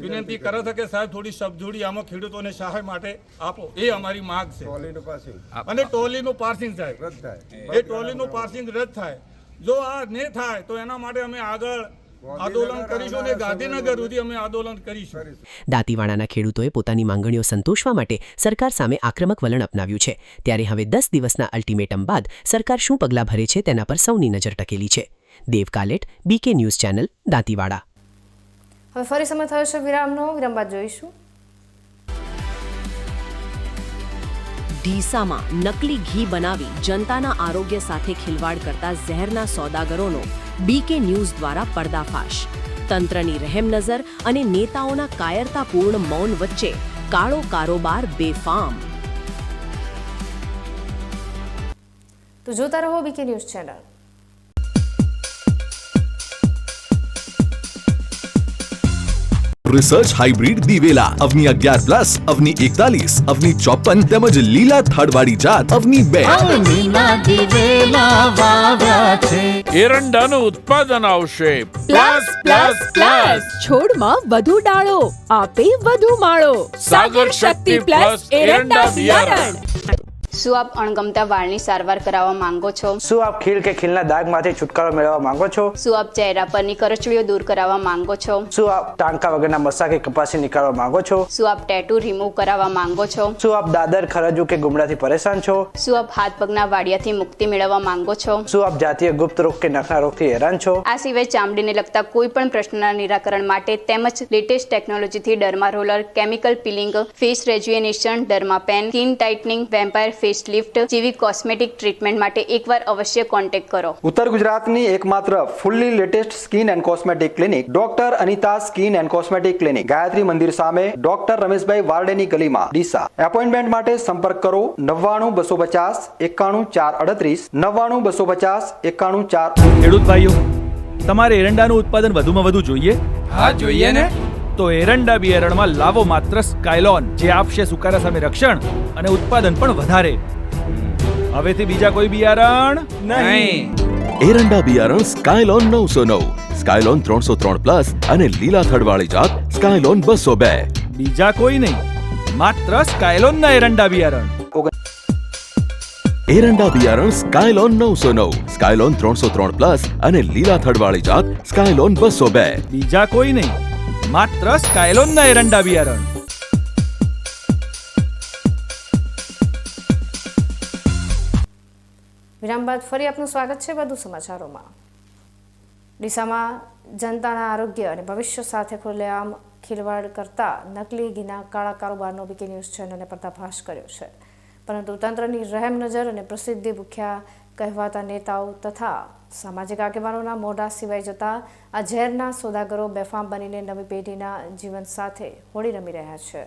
વિનંતી કરે છે કે સાહેબ થોડી સબજોડી આમાં ખેડૂતોને સહાય માટે આપો, એ અમારી માંગ છે. અને ટોલીનું પાર્સિંગ સાહેબ, એ ટોલીનું પાર્સિંગ રદ થાય. જો આ નહીં થાય તો એના માટે અમે આગળ આંદોલન કરીશું ને ગાંધીનગર સુધી અમે આંદોલન કરીશું. દાંતીવાડાના ખેડૂતોએ પોતાની માંગણીઓ સંતોષવા માટે સરકાર સામે આક્રમક વલણ અપનાવ્યું છે. ત્યારે હવે 10 દિવસના અલ્ટિમેટમ બાદ સરકાર શું પગલાં ભરે છે તેના પર સૌની નજર ટકેલી છે. Dev Kalet, BK news channel, Dantiwada. હવે ફરી સમય થયો છે વિરામનો. વિરામ બાદ જોઈશું. ડીસામાં નકલી ઘી બનાવી જનતાના આરોગ્ય સાથે ખિલવાડ કરતા ઝેરના સોદાગરોનો બીકે ન્યૂઝ દ્વારા પર્દાફાશ. તંત્રની રહેમ નજર અને નેતાઓના કાયરતાપૂર્ણ મૌન વચ્ચે કાળો કારોબાર બેફામ. તો જોતા રહો BK news channel. Research hybrid દિવેલા અવની 11+, અવની 41, અવની 54 તેમજ લીલા થડવાળી જાત અવની 2. એરંડાનું ઉત્પાદન આવશે પ્લસ છોડમાં વધુ ડાળો આપે વધુ માળો. સાગર શક્તિ પ્લસ એરંડા બિયારણ. શું આપ અણગમતા વાળની સારવાર કરાવવા માંગો છો? શું આપ ખીલ કે ખીલના દાગમાંથી છુટકારો મેળવવા માંગો છો? શું આપ ચહેરા પરની કરચલીઓ દૂર કરાવવા માંગો છો? શું આપ ટાંકા વગરના મસા કે કપાસી નીકાળવા માંગો છો? શું આપ ટેટુ રિમૂવ કરાવવા માંગો છો? શું આપ દાદર, ખરજુ કે ગુમડાથી પરેશાન છો? શું આપ હાથ પગના વાડિયાથી મુક્તિ મેળવવા માંગો છો? શું આપ જાતીય ગુપ્ત રોગ કે નખના રોગથી હેરાન છો? આ સિવાય ચામડીને લગતા કોઈ પણ પ્રશ્નના નિરાકરણ માટે તેમજ લેટેસ્ટ ટેકનોલોજીથી derma roller, chemical peeling, face rejuvenation, derma pen, skin tightening, vampire face lift જેવી કોસ્મેટિક ટ્રીટમેન્ટ માટે એકવાર અવશ્ય કોન્ટેક્ટ કરો. ઉત્તર ગુજરાતની એકમાત્ર fully latest skin and cosmetic clinic doctor Anita skin and cosmetic clinic, Gayatri Mandir સામે, ડોક્ટર રમેશભાઈ વારડેની ગલીમાં, ડીસા. એપોઇન્ટમેન્ટ માટે સંપર્ક કરો 99 250 91 438, 99 250 91 4. ખેડૂત ભાઈઓ, તમારે એરંડાનું ઉત્પાદન વધુમાં વધુ જોઈએ? હા જોઈએ ને. તો એરંડા બિયારણમાં લાવો માત્ર સ્કાયલોન, જે આપશે સુકારા સામે રક્ષણ અને ઉત્પાદન પણ વધારે. હવેથી બીજા કોઈ બિયારણ નહીં. એરંડા બિયારણ સ્કાયલોન 909, સ્કાયલોન 303+ અને લીલા થડવાળી જાત સ્કાયલોન 202. બીજા કોઈ નહીં, માત્ર સ્કાયલોનના એરંડા બિયારણ. એરંડા બિયારણ સ્કાયલોન 909, સ્કાયલોન 303+ અને લીલા થડવાળી જાત સ્કાયલોન 202. બીજા કોઈ નહીં, માત્ર સ્કાયલોનના એરંડા બિયારણ. વિરામ બાદ ફરી આપનું સ્વાગત છે વધુ સમાચારોમાં. ડીસામાં જનતાના આરોગ્ય અને ભવિષ્ય સાથે ખુલ્લેઆમ ખિલવાડ કરતા નકલી ઘીના કાળા કારોબારનો બીકે ન્યૂઝ ચેનલે પર્દાફાશ કર્યો છે. પરંતુ તંત્રની રહેમ નજર અને પ્રસિદ્ધિ ભૂખ્યા કહેવાતા નેતાઓ તથા સામાજિક આગેવાનોના મોઢા સિવાય જતા આ ઝેરના સોદાગરો બેફામ બનીને નવી પેઢીના જીવન સાથે હોળી રમી રહ્યા છે.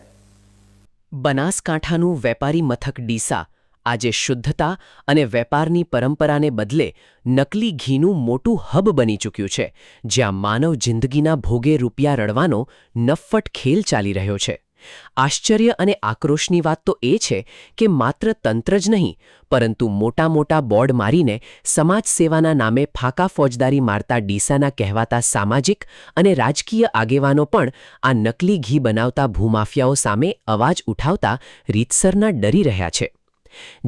બનાસકાંઠાનું વેપારી મથક ડીસા આજે શુદ્ધતા અને વેપારની પરંપરાને બદલે નકલી ઘીનું મોટું હબ બની ચૂક્યું છે, જ્યાં માનવ જિંદગીના ભોગે રૂપિયા રળવાનો નફ્ફટ ખેલ ચાલી રહ્યો છે. આશ્ચર્ય અને આક્રોશની વાત તો એ છે કે માત્ર તંત્ર જ નહીં, પરંતુ મોટા મોટા બોર્ડ મારીને સમાજ સેવાના નામે ફાંકા ફોજદારી મારતા ડીસાના કહેવાતા સામાજિક અને રાજકીય આગેવાનો પણ આ નકલી ઘી બનાવતા ભૂમાફિયાઓ સામે અવાજ ઉઠાવતા રીતસરના ડરી રહ્યા છે.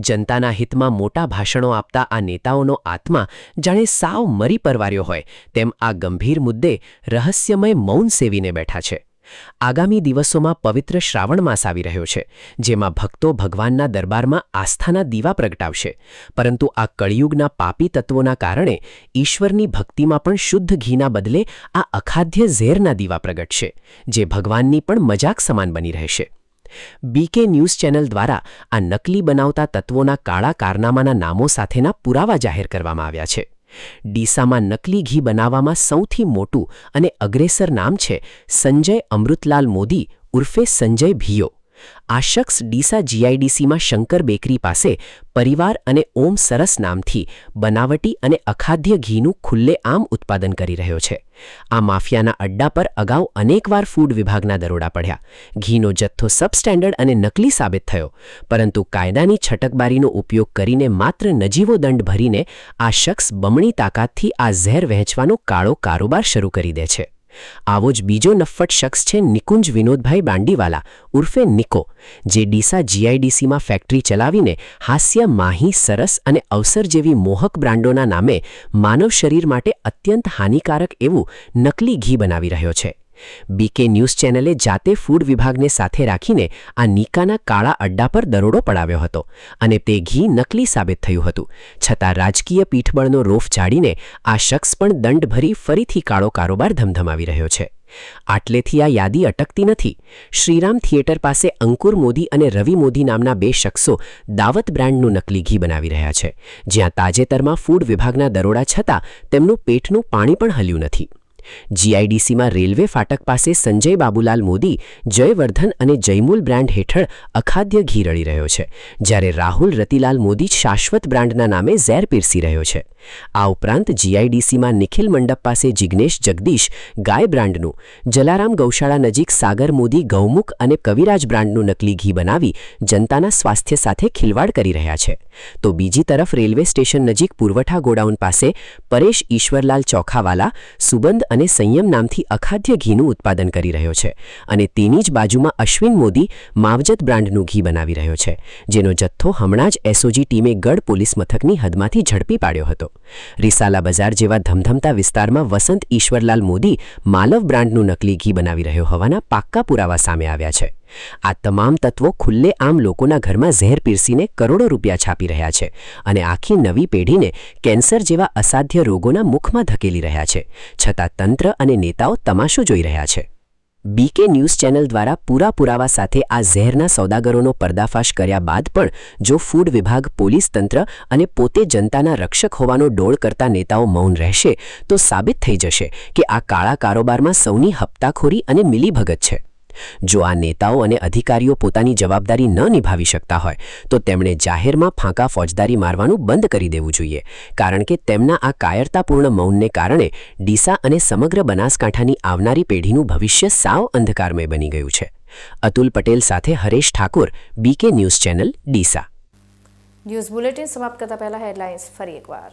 જનતાના હિતમાં મોટા ભાષણો આપતા આ નેતાઓનો આત્મા જાણે સાવ મરી પરવાર્યો હોય તેમ આ ગંભીર મુદ્દે રહસ્યમય મૌન સેવીને બેઠા છે. આગામી દિવસોમાં પવિત્ર શ્રાવણ માસ આવી રહ્યો છે, જેમાં ભક્તો ભગવાનના દરબારમાં આસ્થાના દીવા પ્રગટાવશે. પરંતુ આ કળિયુગના પાપી તત્વોના કારણે ઈશ્વરની ભક્તિમાં પણ શુદ્ધ ઘીના બદલે આ અખાદ્ય ઝેરના દીવા પ્રગટશે, જે ભગવાનની પણ મજાક સમાન બની રહેશે. બીકે ન્યૂઝ ચેનલ દ્વારા આ નકલી બનાવતા તત્વોના કાળા કારનામાના નામો સાથેના પુરાવા જાહેર કરવામાં આવ્યા છે. ડીસામાં નકલી ઘી બનાવવામાં સૌથી મોટું અને અગ્રેસર નામ છે સંજય અમૃતલાલ મોદી ઉર્ફે સંજય ભીયો. આ શખ્સ ડીસા જીઆઈડીસીમાં શંકર બેકરી પાસે પરિવાર અને ઓમ સરસ નામથી બનાવટી અને અખાદ્ય ઘીનું ખુલ્લેઆમ ઉત્પાદન કરી રહ્યો છે. આ માફિયાના અડ્ડા પર અગાઉ અનેકવાર ફૂડ વિભાગના દરોડા પડ્યા. ઘીનો જથ્થો સબસ્ટેન્ડર્ડ અને નકલી સાબિત થયો, પરંતુ કાયદાની છટકબારીનો ઉપયોગ કરીને માત્ર નજીવો દંડ ભરીને આ શખ્સ બમણી તાકાતથી આ ઝેર વહેંચવાનો કાળો કારોબાર શરૂ કરી દે છે. આવો જ બીજો નફ્ફટ શખ્સ છે નિકુંજ વિનોદભાઈ બાંડીવાલા ઉર્ફે નિકો, જે ડીસા જીઆઈડીસીમાં ફેક્ટરી ચલાવીને હાસ્ય, માહી, સરસ અને અવસર જેવી મોહક બ્રાન્ડોના નામે માનવ શરીર માટે અત્યંત હાનિકારક એવું નકલી ઘી બનાવી રહ્યો છે. બીકે ન્યૂઝ ચેનલે જાતે ફૂડ વિભાગને સાથે રાખીને આ નિકાના કાળા અડ્ડા પર દરોડો પડાવ્યો હતો અને તે ઘી નકલી સાબિત થયું હતું. છતાં રાજકીય પીઠબળનો રોફ ઝાડીને આ શખ્સ પણ દંડ ભરી ફરીથી કાળો કારોબાર ધમધમાવી રહ્યો છે. આટલેથી આ યાદી અટકતી નથી. શ્રીરામ થિયેટર પાસે અંકુર મોદી અને રવિ મોદી નામના બે શખ્સો દાવત બ્રાન્ડનું નકલી ઘી બનાવી રહ્યા છે, જ્યાં તાજેતરમાં ફૂડ વિભાગના દરોડા છતાં તેમનું પેટનું પાણી પણ હલ્યું નથી. જીઆઈડીસીમાં રેલવે ફાટક પાસે સંજય બાબુલાલ મોદી જયવર્ધન અને જયમૂલ બ્રાન્ડ હેઠળ અખાદ્ય ઘી રળી રહ્યો છે, જ્યારે રાહુલ રતિલાલ મોદી શાશ્વત બ્રાન્ડના નામે ઝેર પીરસી રહ્યો છે. આ ઉપરાંત જીઆઈડીસીમાં નિખિલ મંડપ પાસે જિગ્નેશ જગદીશ ગાય બ્રાન્ડનું, જલારામ ગૌશાળા નજીક સાગર મોદી ગૌમુખ અને કવિરાજ બ્રાન્ડનું નકલી ઘી બનાવી જનતાના સ્વાસ્થ્ય સાથે ખિલવાડ કરી રહ્યા છે. તો બીજી તરફ રેલવે સ્ટેશન નજીક પુરવઠા ગોડાઉન પાસે પરેશ ઈશ્વરલાલ ચોખાવાલા સુગંધ અને સંયમ નામથી અખાદ્ય ઘીનું ઉત્પાદન કરી રહ્યો છે અને તેની જ બાજુમાં અશ્વિન મોદી માવજત બ્રાન્ડનું ઘી બનાવી રહ્યો છે, જેનો જથ્થો હમણાં જ એસઓજી ટીમે ગઢ પોલીસ મથકની હદમાંથી ઝડપી પાડ્યો હતો. રિસાલા બજાર જેવા ધમધમતા વિસ્તારમાં વસંત ઈશ્વરલાલ મોદી માલવ બ્રાન્ડનું નકલી ઘી બનાવી રહ્યો હોવાના પાક્કા પુરાવા સામે આવ્યા છે. આ તમામ તત્વો ખુલ્લે આમ લોકોના ઘરમાં ઝેર પીરસીને કરોડો રૂપિયા છાપી રહ્યા છે અને આખી નવી પેઢીને કેન્સર જેવા અસાધ્ય રોગોના મુખમાં ધકેલી રહ્યા છે. છતાં તંત્ર અને નેતાઓ તમાશો જોઈ રહ્યા છે. બીકે ન્યૂઝ ચેનલ દ્વારા પૂરા પુરાવા સાથે આ ઝેરના સોદાગરોનો પર્દાફાશ કર્યા બાદ પણ જો ફૂડ વિભાગ, પોલીસ તંત્ર અને પોતે જનતાના રક્ષક હોવાનો ડોળ કરતા નેતાઓ મૌન રહેશે તો સાબિત થઈ જશે કે આ કાળા કારોબારમાં સૌની હપ્તાખોરી અને મિલીભગત છે. જો આ નેતાઓ અને અધિકારીઓ પોતાની જવાબદારી ન નિભાવી શકતા હોય તો તેમણે જાહેરમાં ફાંકા ફોજદારી મારવાનું બંધ કરી દેવું જોઈએ, કારણ કે તેમના આ કાયરતાપૂર્ણ મૌનને કારણે ડીસા અને સમગ્ર બનાસકાંઠાની આવનારી પેઢીનું ભવિષ્ય સાવ અંધકારમય બની ગયું છે. અતુલ પટેલ સાથે Haresh Thakor, BK news channel, Deesa. News bulletin સમાપ્ત કરતા પહેલા હેડલાઇન્સ ફરી એકવાર.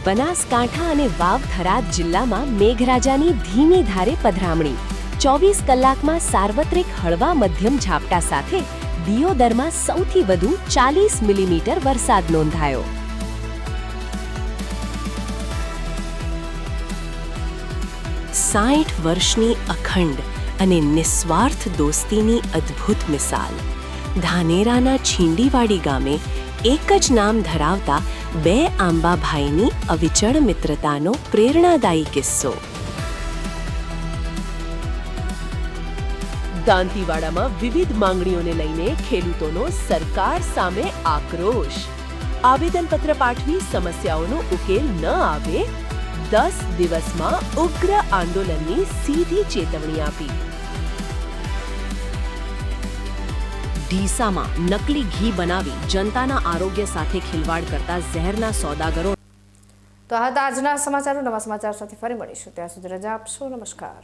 બનાસકાંઠા અને વાવ થરાદ જિલ્લામાં મેઘરાજાની ધીમી ધારે પધરામણી. 24 કલાકમાં સાર્વત્રિક હળવા મધ્યમ ઝાપટા સાથે દિયોદરમાં સૌથી વધુ 40 મિલીમીટર વરસાદ નોંધાયો. સાઠ વર્ષની અખંડ અને નિસ્વાર્થ દોસ્તીની અદ્ભુત મિસાલ. ધાનેરાના છીંડીવાડી ગામે એક જ નામ ધરાવતા બે આંબાભાઈની અવિચળ મિત્રતાનો પ્રેરણાદાયી કિસ્સો. દાંતીવાડામાં વિવિધ માંગણીઓને લઈને ખેડૂતોનો સરકાર સામે આક્રોશ. આવેદનપત્ર પાઠવી સમસ્યાઓનો ઉકેલ ન આવે 10 દિવસમાં ઉગ્ર આંદોલનની સીધી ચેતવણી આપી. ડીસામાં નકલી ઘી બનાવી જનતાના આરોગ્ય સાથે ખિલવાડ કરતા ઝેરના સોદાગરો. તો આ હતા આજના સમાચારો. નવા સમાચાર સાથે ફરી મળીશું. ત્યાં સુધી રજા આપશો. નમસ્કાર.